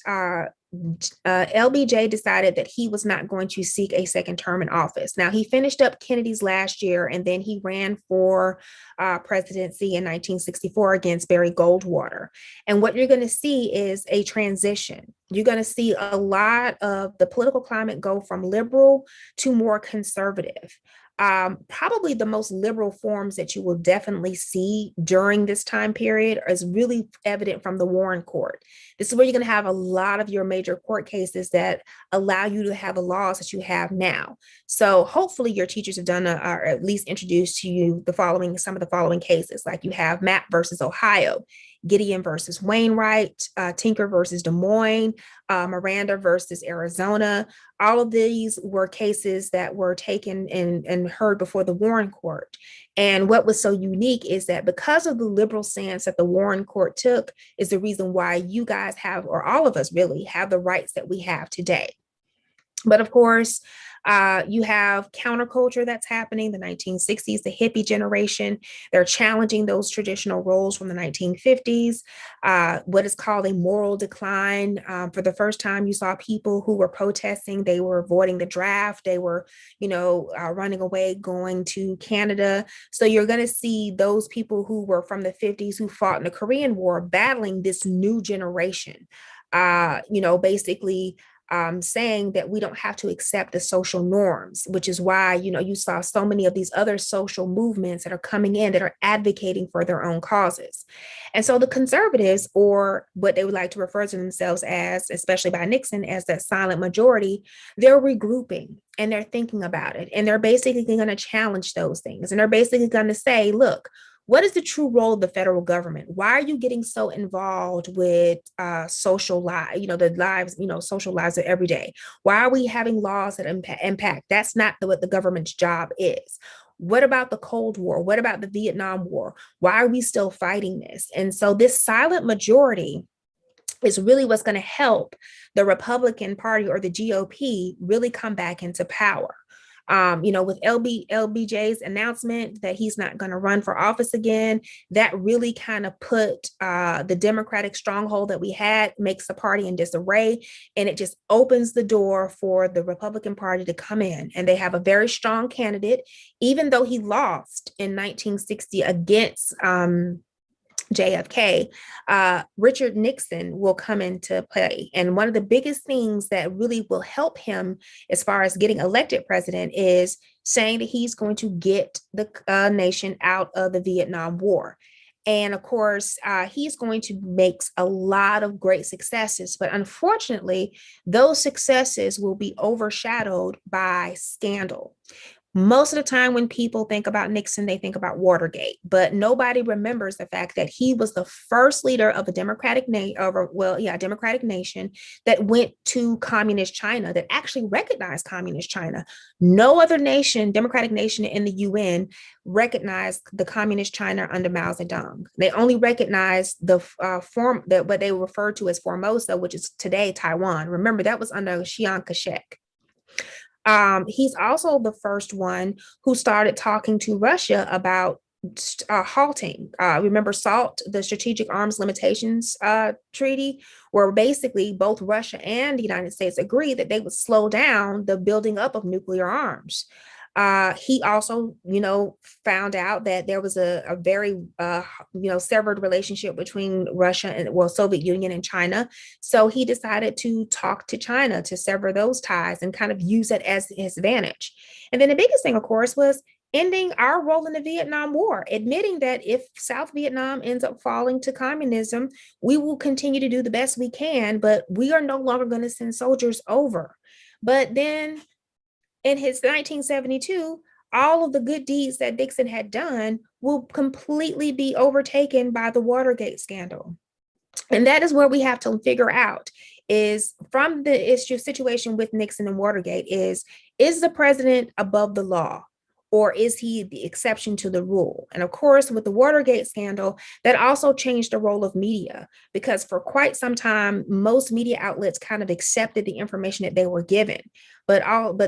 LBJ decided that he was not going to seek a second term in office. Now, he finished up Kennedy's last year, and then he ran for presidency in 1964 against Barry Goldwater. And what you're going to see is a transition. You're going to see a lot of the political climate go from liberal to more conservative. Probably the most liberal forms that you will definitely see during this time period is really evident from the Warren Court. This is where you're going to have a lot of your major court cases that allow you to have the laws that you have now. So hopefully your teachers have done or at least introduced to you some of the following cases, like you have Mapp versus Ohio, Gideon versus Wainwright, Tinker versus Des Moines, Miranda versus Arizona. All of these were cases that were taken and heard before the Warren Court. And what was so unique is that because of the liberal stance that the Warren Court took is the reason why you guys have, or all of us really, have the rights that we have today. But of course, you have counterculture that's happening, the 1960s, the hippie generation. They're challenging those traditional roles from the 1950s, what is called a moral decline. For the first time, you saw people who were protesting. They were avoiding the draft. They were, running away, going to Canada. So you're going to see those people who were from the 50s who fought in the Korean War battling this new generation, basically saying that we don't have to accept the social norms, which is why, you saw so many of these other social movements that are coming in that are advocating for their own causes. And so the conservatives, or what they would like to refer to themselves as, especially by Nixon, as that silent majority, they're regrouping and they're thinking about it. And they're basically going to challenge those things. And they're basically going to say, look, what is the true role of the federal government? Why are you getting so involved with social lives, the lives, social lives of every day? Why are we having laws that impact? That's not what the government's job is. What about the Cold War? What about the Vietnam War? Why are we still fighting this? And so this silent majority is really what's going to help the Republican Party or the GOP really come back into power. With LBJ's announcement that he's not going to run for office again, that really kind of put the Democratic stronghold that we had, makes the party in disarray, and it just opens the door for the Republican Party to come in. And they have a very strong candidate, even though he lost in 1960 against JFK, Richard Nixon will come into play. And one of the biggest things that really will help him as far as getting elected president is saying that he's going to get the nation out of the Vietnam War. And of course, he's going to make a lot of great successes, but unfortunately, those successes will be overshadowed by scandal. Most of the time when people think about Nixon, they think about Watergate, but nobody remembers the fact that he was the first leader of a democratic nation that went to communist China, that actually recognized communist China. No other nation, democratic nation in the UN, recognized the communist China under Mao Zedong. They only recognized the form that what they refer to as Formosa, which is today Taiwan. Remember, that was under Chiang Kai-shek. He's also the first one who started talking to Russia about halting. Remember SALT, the Strategic Arms Limitations Treaty, where basically both Russia and the United States agreed that they would slow down the building up of nuclear arms. He also, found out that there was a very, severed relationship between Russia and, Soviet Union and China. So he decided to talk to China to sever those ties and kind of use it as his advantage. And then the biggest thing, of course, was ending our role in the Vietnam War, admitting that if South Vietnam ends up falling to communism, we will continue to do the best we can, but we are no longer going to send soldiers over. But then in his 1972, all of the good deeds that Nixon had done will completely be overtaken by the Watergate scandal. And that is where we have to figure out is from the issue situation with Nixon and Watergate is the president above the law? or is he the exception to the rule? And of course, with the Watergate scandal, that also changed the role of media, because for quite some time, most media outlets kind of accepted the information that they were given. But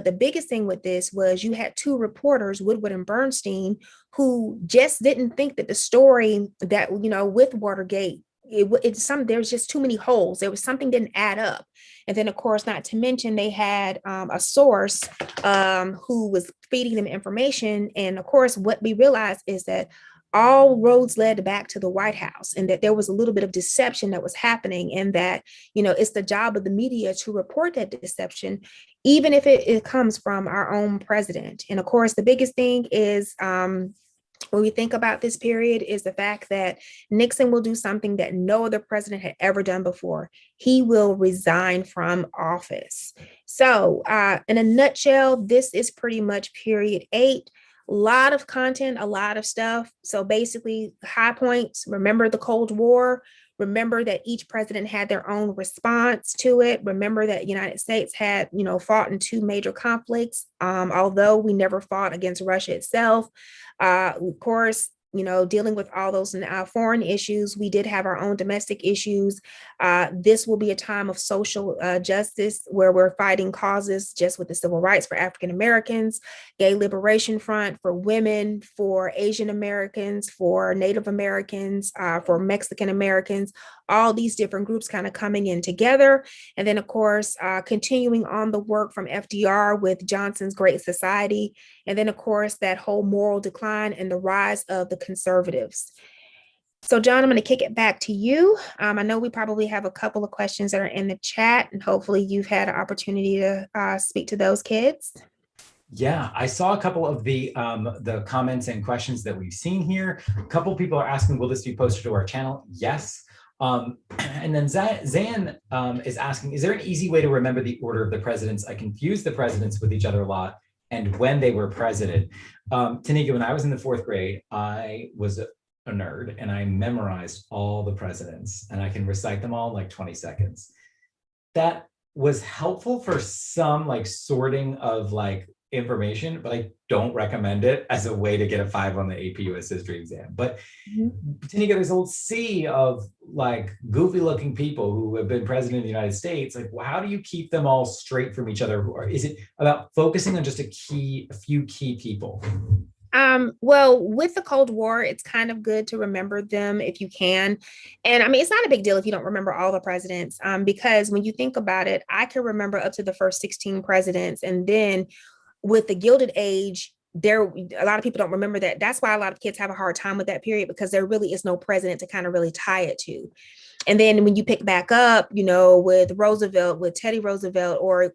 the biggest thing with this was you had two reporters, Woodward and Bernstein, who just didn't think that the story that, with Watergate, there's just too many holes. There was something didn't add up. And then, of course, not to mention, they had a source who was feeding them information. And of course, what we realized is that all roads led back to the White House, and that there was a little bit of deception that was happening, and that, it's the job of the media to report that deception, even if it comes from our own president. And of course, the biggest thing is, when we think about this period, is the fact that Nixon will do something that no other president had ever done before. He will resign from office. So in a nutshell, this is pretty much period 8. A lot of content, a lot of stuff. So basically, high points: remember the Cold War. Remember that each president had their own response to it. Remember that the United States had, fought in 2 major conflicts, although we never fought against Russia itself. Of course, dealing with all those foreign issues, we did have our own domestic issues. This will be a time of social justice, where we're fighting causes just with the civil rights for African Americans, gay liberation front for women, for Asian Americans, for Native Americans, for Mexican Americans, all these different groups kind of coming in together. And then, of course, continuing on the work from FDR with Johnson's Great Society. And then, of course, that whole moral decline and the rise of the conservatives. So, John, I'm going to kick it back to you. I know we probably have a couple of questions that are in the chat, and hopefully you've had an opportunity to speak to those kids. Yeah, I saw a couple of the comments and questions that we've seen here. A couple of people are asking, will this be posted to our channel? Yes. And then Zan is asking, is there an easy way to remember the order of the presidents? I confuse the presidents with each other a lot, and when they were president. Tanika, when I was in the 4th grade, I was a nerd, and I memorized all the presidents, and I can recite them all in like 20 seconds. That was helpful for some sorting of information, but I don't recommend it as a way to get a 5 on the AP US History exam. But Tanika, there's a sea of goofy looking people who have been president of the United States. How do you keep them all straight from each other? Or is it about focusing on just a few key people? Well, with the Cold War, it's kind of good to remember them if you can. And I mean, it's not a big deal if you don't remember all the presidents, because when you think about it, I can remember up to the first 16 presidents. And then with the Gilded Age, a lot of people don't remember that. That's why a lot of kids have a hard time with that period, because there really is no president to kind of really tie it to. And then when you pick back up, with Roosevelt, with Teddy Roosevelt, or,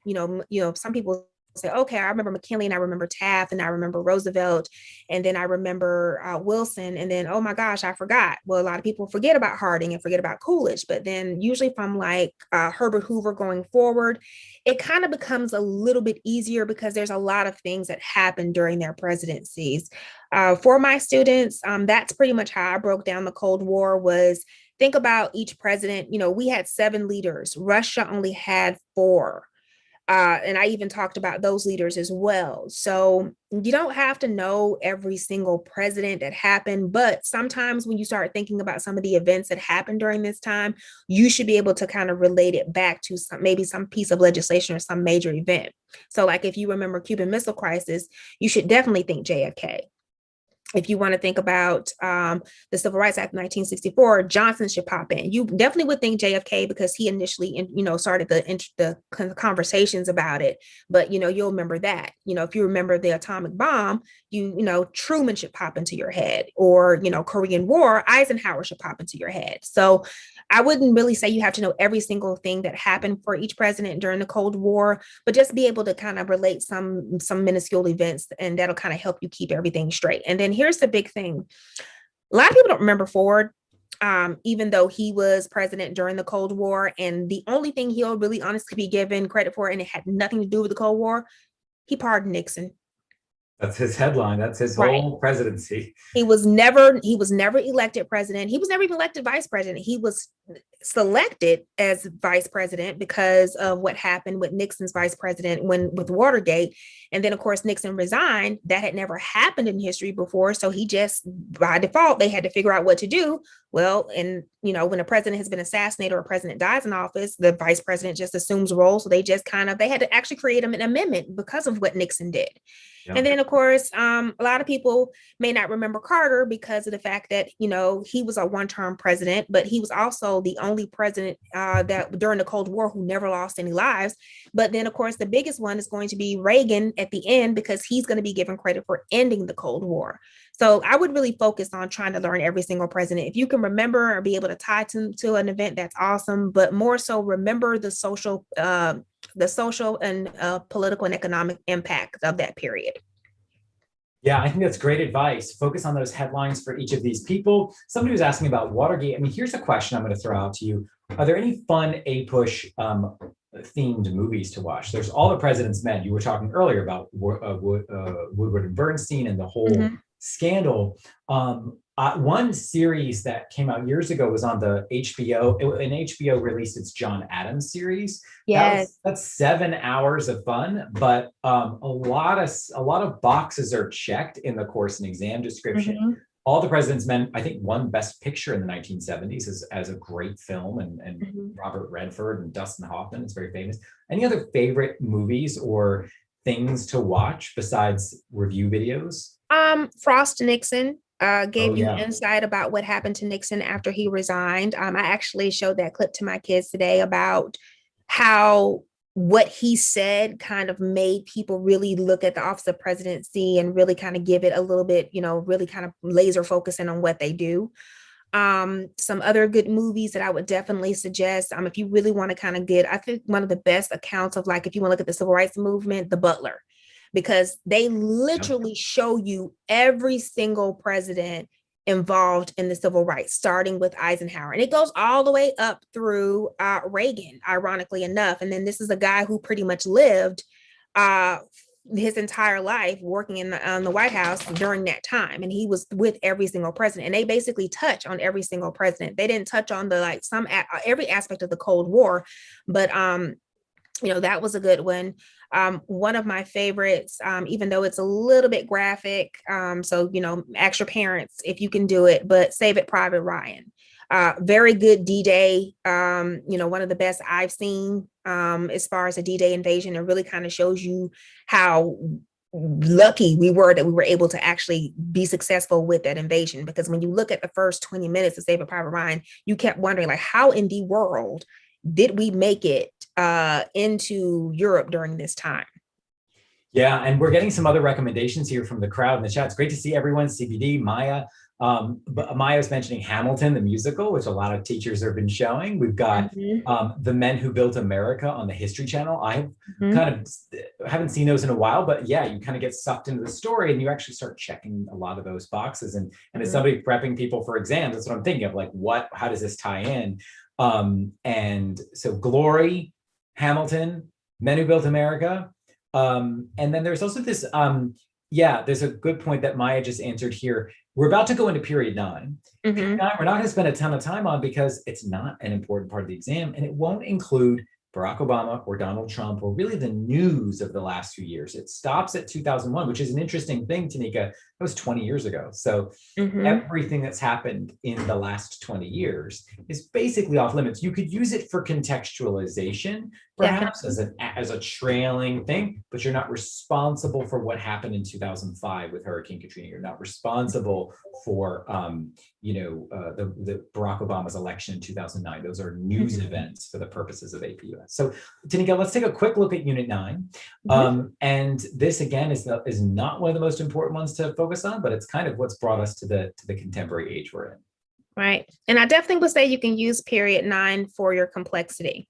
some people say, okay, I remember McKinley, and I remember Taft, and I remember Roosevelt, and then I remember Wilson, and then, oh my gosh, I forgot. Well, a lot of people forget about Harding and forget about Coolidge, but then usually from Herbert Hoover going forward, it kind of becomes a little bit easier, because there's a lot of things that happened during their presidencies. For my students, that's pretty much how I broke down the Cold War. Was think about each president. We had 7 leaders. Russia only had 4. And I even talked about those leaders as well. So you don't have to know every single president that happened, but sometimes when you start thinking about some of the events that happened during this time, you should be able to kind of relate it back to maybe some piece of legislation or some major event. So if you remember Cuban Missile Crisis, you should definitely think JFK. If you want to think about the Civil Rights Act of 1964, Johnson should pop in. You definitely would think JFK, because he initially, started the conversations about it. But, you'll remember that. If you remember the atomic bomb, Truman should pop into your head. Or, Korean War, Eisenhower should pop into your head. So I wouldn't really say you have to know every single thing that happened for each president during the Cold War, but just be able to kind of relate some minuscule events, and that'll kind of help you keep everything straight. And then here's the big thing. A lot of people don't remember Ford, even though he was president during the Cold War. And the only thing he'll really honestly be given credit for, and it had nothing to do with the Cold War, he pardoned Nixon. That's his headline. That's his Right. whole presidency. He was never elected president. He was never even elected vice president. He was selected as vice president because of what happened with Nixon's vice president when with Watergate. And then of course Nixon resigned. That had never happened in history before. So he just by default, they had to figure out what to do. Well, and when a president has been assassinated or a president dies in office, the vice president just assumes role. So they had to actually create an amendment because of what Nixon did. Yeah. And then, of course, a lot of people may not remember Carter because of the fact that, he was a one-term president, but he was also the only president that during the Cold War who never lost any lives. But then, of course, the biggest one is going to be Reagan at the end because he's going to be given credit for ending the Cold War. So I would really focus on trying to learn every single president. If you can remember or be able to tie to an event, that's awesome. But more so, remember the social and political and economic impact of that period. Yeah, I think that's great advice. Focus on those headlines for each of these people. Somebody was asking about Watergate. I mean, here's a question I'm going to throw out to you. Are there any fun APUSH themed movies to watch? There's All the President's Men. You were talking earlier about Woodward and Bernstein and the whole scandal. One series that came out years ago was on the HBO, and HBO released its John Adams series. Yes. That's 7 hours of fun, but a lot of boxes are checked in the course and exam description. All the President's Men, I think, won Best Picture in the 1970s as a great film, and Robert Redford and Dustin Hoffman. It's very famous. Any other favorite movies or things to watch besides review videos? Frost Nixon gave you insight about what happened to Nixon after he resigned. I actually showed that clip to my kids today about how what he said kind of made people really look at the office of presidency and really kind of give it a little bit, really kind of laser focusing on what they do. Some other good movies that I would definitely suggest, if you really want to kind of I think one of the best accounts of, like, if you want to look at the civil rights movement, The Butler, because they literally show you every single president involved in the civil rights, starting with Eisenhower. And it goes all the way up through Reagan, ironically enough. And then this is a guy who pretty much lived his entire life working in the White House during that time. And he was with every single president. And they basically touch on every single president. They didn't touch on every aspect of the Cold War, but that was a good one. One of my favorites, even though it's a little bit graphic, so ask your parents if you can do it, but Saving Private Ryan. Very good D-Day, one of the best I've seen as far as a D-Day invasion. It really kind of shows you how lucky we were that we were able to actually be successful with that invasion. Because when you look at the first 20 minutes of Saving Private Ryan, you kept wondering, like, how in the world did we make it into Europe during this time? Yeah, and we're getting some other recommendations here from the crowd in the chat. It's great to see everyone. CBD, Maya. But Maya was mentioning Hamilton, the musical, which a lot of teachers have been showing. We've got The Men Who Built America on the History Channel. I kind of haven't seen those in a while, but yeah, you kind of get sucked into the story and you actually start checking a lot of those boxes. And as somebody prepping people for exams, that's what I'm thinking of, like, how does this tie in? And so Glory, Hamilton, Men Who Built America. And then there's also this, there's a good point that Maya just answered here. We're about to go into period 9. Period 9, we're not going to spend a ton of time on because it's not an important part of the exam, and it won't include Barack Obama or Donald Trump or really the news of the last few years. It stops at 2001, which is an interesting thing, Tanika. That was 20 years ago. So everything that's happened in the last 20 years is basically off limits. You could use it for contextualization, perhaps as a trailing thing, but you're not responsible for what happened in 2005 with Hurricane Katrina. You're not responsible for the Barack Obama's election in 2009. Those are news events for the purposes of APUS. So Tanika, let's take a quick look at Unit 9. And this again is not one of the most important ones to focus on, but it's kind of what's brought us to the contemporary age we're in. Right. And I definitely would say you can use period 9 for your complexity.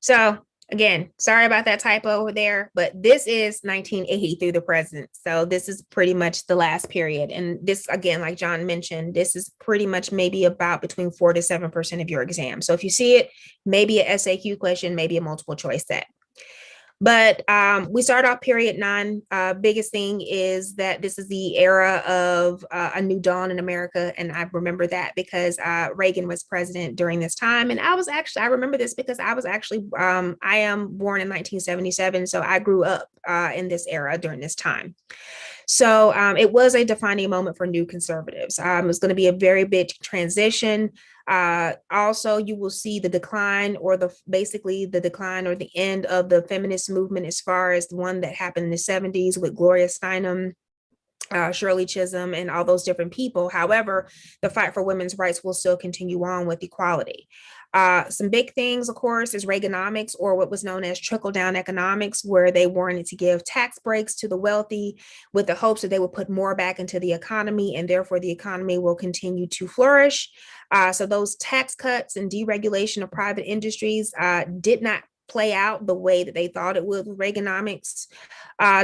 So again, sorry about that typo over there, but this is 1980 through the present. So this is pretty much the last period. And this, again, like John mentioned, this is pretty much maybe about between 4 to 7% of your exam. So if you see it, maybe a SAQ question, maybe a multiple choice set. But we start off period 9. Biggest thing is that this is the era of a new dawn in America. And I remember that because Reagan was president during this time. And I remember this because I am born in 1977. So I grew up in this era during this time. So it was a defining moment for new conservatives. It was going to be a very big transition. Also, you will see the decline or the decline or the end of the feminist movement as far as the one that happened in the 70s with Gloria Steinem, Shirley Chisholm, and all those different people. However, the fight for women's rights will still continue on with equality. Some big things, of course, is Reaganomics, or what was known as trickle-down economics, where they wanted to give tax breaks to the wealthy with the hopes that they would put more back into the economy, and therefore the economy will continue to flourish. So those tax cuts and deregulation of private industries did not play out the way that they thought it would with Reaganomics.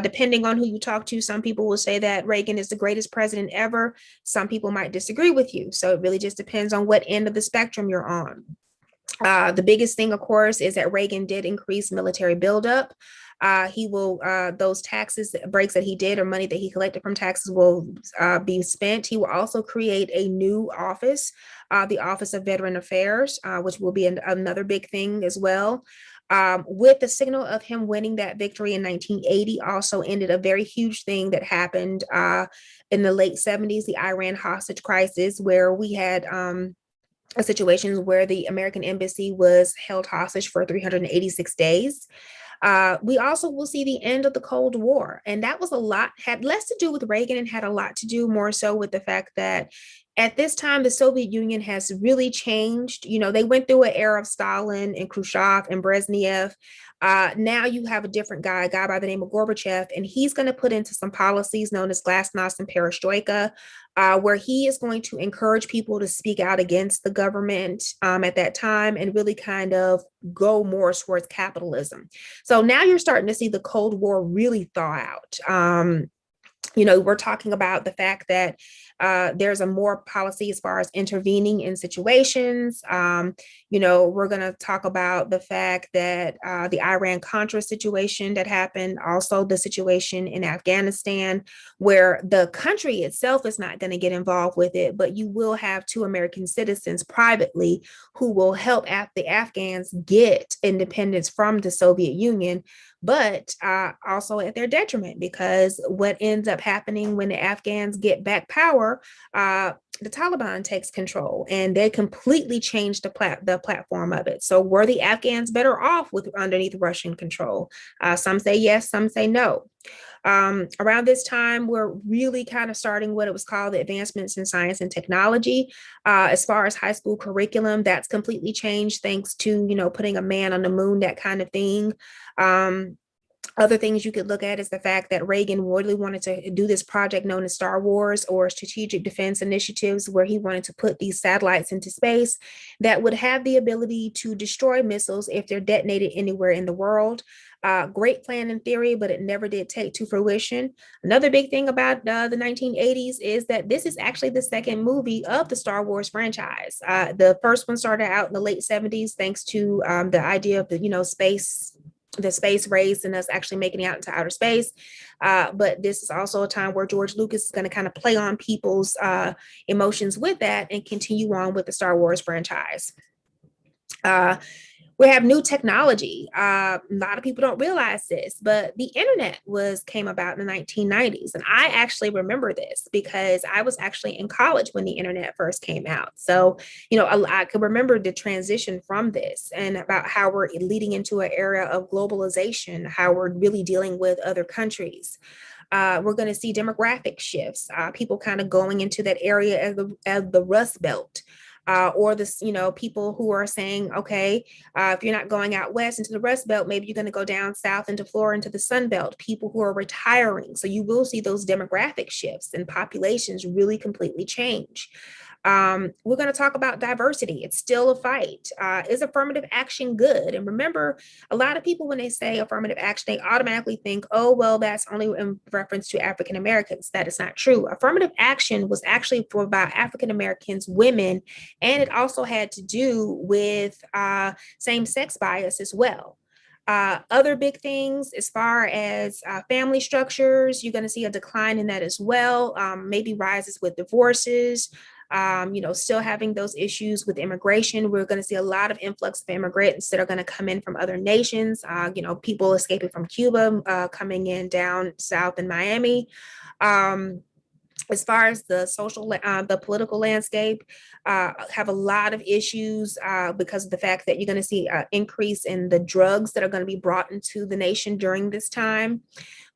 Depending on who you talk to, some people will say that Reagan is the greatest president ever. Some people might disagree with you. So it really just depends on what end of the spectrum you're on. The biggest thing, of course, is that Reagan did increase military buildup. Those taxes breaks that he did or money that he collected from taxes will be spent. He will also create a new office, the Office of Veteran Affairs, which will be another big thing as well. With the signal of him winning that victory in 1980 also ended a very huge thing that happened in the late 70s, the Iran hostage crisis, where we had a situation where the American embassy was held hostage for 386 days. We also will see the end of the Cold War. And that had less to do with Reagan and had a lot to do more so with the fact that at this time, the Soviet Union has really changed. You know, they went through an era of Stalin and Khrushchev and Brezhnev. Now you have a different guy, a guy by the name of Gorbachev, and he's going to put into some policies known as Glasnost and Perestroika, where he is going to encourage people to speak out against the government at that time and really kind of go more towards capitalism. So now you're starting to see the Cold War really thaw out. We're talking about the fact that there's a more policy as far as intervening in situations. We're going to talk about the fact that the Iran-Contra situation that happened, also the situation in Afghanistan, where the country itself is not going to get involved with it, but you will have 2 American citizens privately who will help the Afghans get independence from the Soviet Union, but also at their detriment, because what ends up happening when the Afghans get back power, the Taliban takes control and they completely change the platform of it. So were the Afghans better off with underneath Russian control? Some say yes, some say no. Around this time, we're really kind of starting what it was called the advancements in science and technology. As far as high school curriculum, that's completely changed thanks to, putting a man on the moon, that kind of thing. Other things you could look at is the fact that Reagan really wanted to do this project known as Star Wars, or Strategic Defense Initiatives, where he wanted to put these satellites into space that would have the ability to destroy missiles if they're detonated anywhere in the world. Great plan in theory, but it never did take to fruition. Another big thing about the 1980s is that this is actually the second movie of the Star Wars franchise. The first one started out in the late 70s, thanks to the idea of the space race and us actually making it out into outer space. But this is also a time where George Lucas is going to kind of play on people's emotions with that and continue on with the Star Wars franchise. We have new technology. A lot of people don't realize this, but the internet came about in the 1990s. And I actually remember this because I was actually in college when the internet first came out. So, I could remember the transition from this and about how we're leading into an era of globalization, how we're really dealing with other countries. We're going to see demographic shifts, people kind of going into that area of the Rust Belt. Or this, people who are saying, okay, if you're not going out west into the Rust Belt, maybe you're going to go down south into Florida, into the Sun Belt, people who are retiring. So you will see those demographic shifts and populations really completely change. We're going to talk about diversity. It's still a fight. Is affirmative action good? And remember, a lot of people, when they say affirmative action, they automatically think, oh, well, that's only in reference to African Americans. That is not true. Affirmative action was actually for about African Americans, women, and it also had to do with same-sex bias as well. Other big things as far as family structures, you're going to see a decline in that as well. Maybe rises with divorces. Still having those issues with immigration. We're going to see a lot of influx of immigrants that are going to come in from other nations. People escaping from Cuba, coming in down south in Miami. As far as the political landscape, have a lot of issues because of the fact that you're going to see an increase in the drugs that are going to be brought into the nation during this time.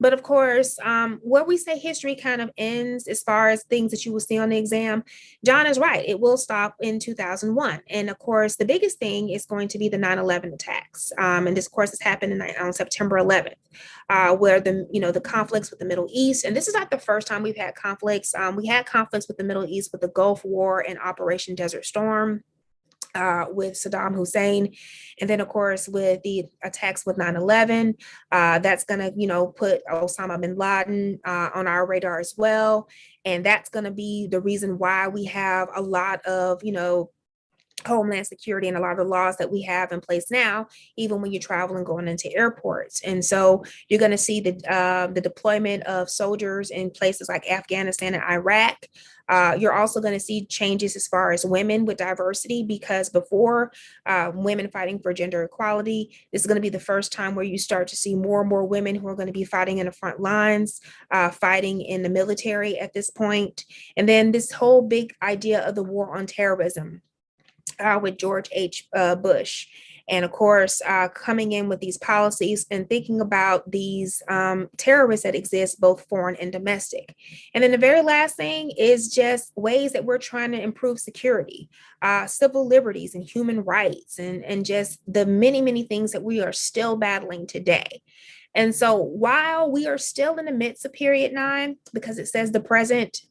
But of course, where we say history kind of ends as far as things that you will see on the exam, John is right. It will stop in 2001. And of course, the biggest thing is going to be the 9/11 attacks. And this, of course, has happened on September 11th, where the conflicts with the Middle East. And this is not the first time we've had conflicts. We had conflicts with the Middle East with the Gulf War and Operation Desert Storm. With Saddam Hussein. And then, of course, with the attacks with 9/11, that's going to, put Osama bin Laden on our radar as well. And that's going to be the reason why we have a lot of, homeland security and a lot of the laws that we have in place now, even when you're traveling going into airports. And so you're going to see the deployment of soldiers in places like Afghanistan and Iraq. You're also going to see changes as far as women with diversity, because before women fighting for gender equality, this is going to be the first time where you start to see more and more women who are going to be fighting in the front lines, fighting in the military at this point. And then this whole big idea of the war on terrorism. With George H. Bush. And of course, coming in with these policies and thinking about these terrorists that exist, both foreign and domestic. And then the very last thing is just ways that we're trying to improve security, civil liberties and human rights, and just the many, many things that we are still battling today. And so while we are still in the midst of period 9, because it says the present,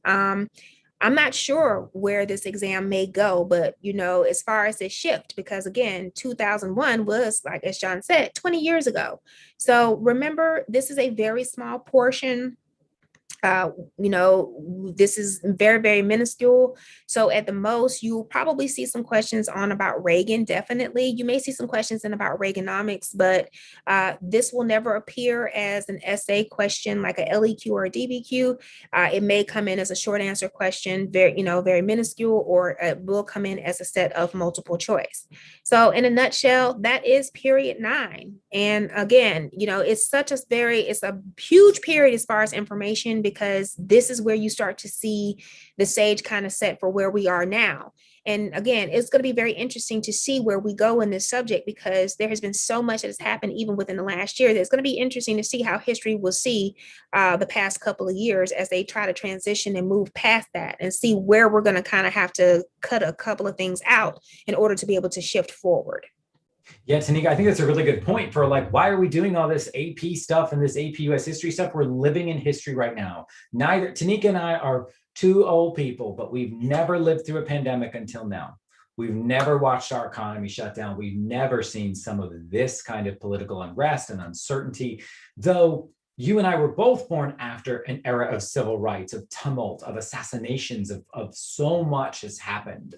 I'm not sure where this exam may go, but as far as this shift, because again, 2001 was, like as John said, 20 years ago. So remember, this is a very small portion. This is very, very minuscule. So at the most, you'll probably see some questions on about Reagan. Definitely. You may see some questions in about Reaganomics, but this will never appear as an essay question like a LEQ or a DBQ. It may come in as a short answer question, very minuscule, or it will come in as a set of multiple choice. So in a nutshell, that is period 9. And again, it's a huge period as far as information, because this is where you start to see the stage kind of set for where we are now. And again, it's going to be very interesting to see where we go in this subject, because there has been so much that has happened even within the last year. It's going to be interesting to see how history will see the past couple of years as they try to transition and move past that, and see where we're going to kind of have to cut a couple of things out in order to be able to shift forward. Yeah, Tanika, I think that's a really good point for why are we doing all this AP stuff and this AP US history stuff? We're living in history right now. Neither Tanika and I are two old people, but we've never lived through a pandemic until now. We've never watched our economy shut down. We've never seen some of this kind of political unrest and uncertainty, though you and I were both born after an era of civil rights, of tumult, of assassinations, of so much has happened.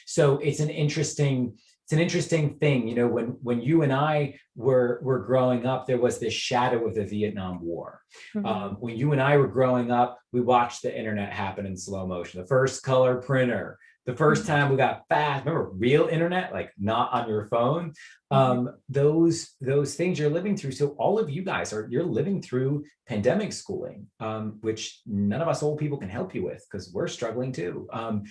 So it's an interesting thing, when you and I were growing up, there was this shadow of the Vietnam War. Mm-hmm. When you and I were growing up, we watched the internet happen in slow motion. The first color printer, the first time we got fast, remember real internet, like not on your phone. Those things you're living through. So all of you guys you're living through pandemic schooling, which none of us old people can help you with, because we're struggling too. And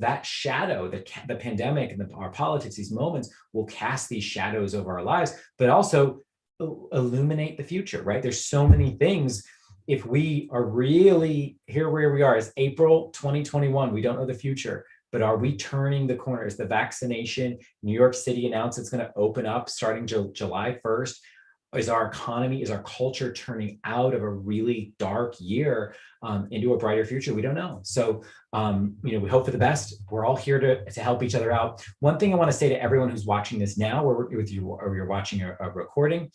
that shadow, the pandemic and our politics, these moments will cast these shadows over our lives, but also illuminate the future, right? There's so many things. If we are really here where we are, is April 2021, we don't know the future, but are we turning the corner? Is the vaccination, New York City announced it's going to open up starting July 1st. Is our economy, is our culture turning out of a really dark year into a brighter future? We don't know. So, we hope for the best. We're all here to help each other out. One thing I want to say to everyone who's watching this now, or with you, or you're watching a recording,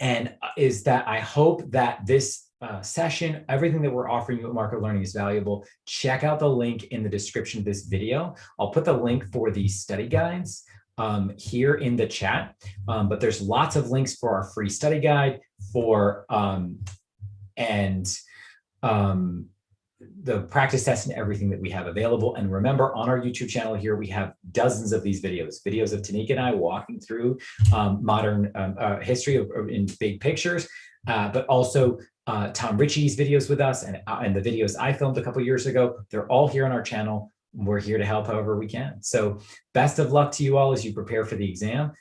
and is that I hope that this session, everything that we're offering you at Market Learning is valuable. Check out the link in the description of this video. I'll put the link for the study guides. here in the chat, but there's lots of links for our free study guide for the practice test and everything that we have available. And remember, on our YouTube channel here, we have dozens of these videos of Tanika and I walking through modern history in big pictures, but also Tom Ritchie's videos with us and the videos I filmed a couple years ago. They're all here on our channel. We're here to help however we can. So best of luck to you all as you prepare for the exam.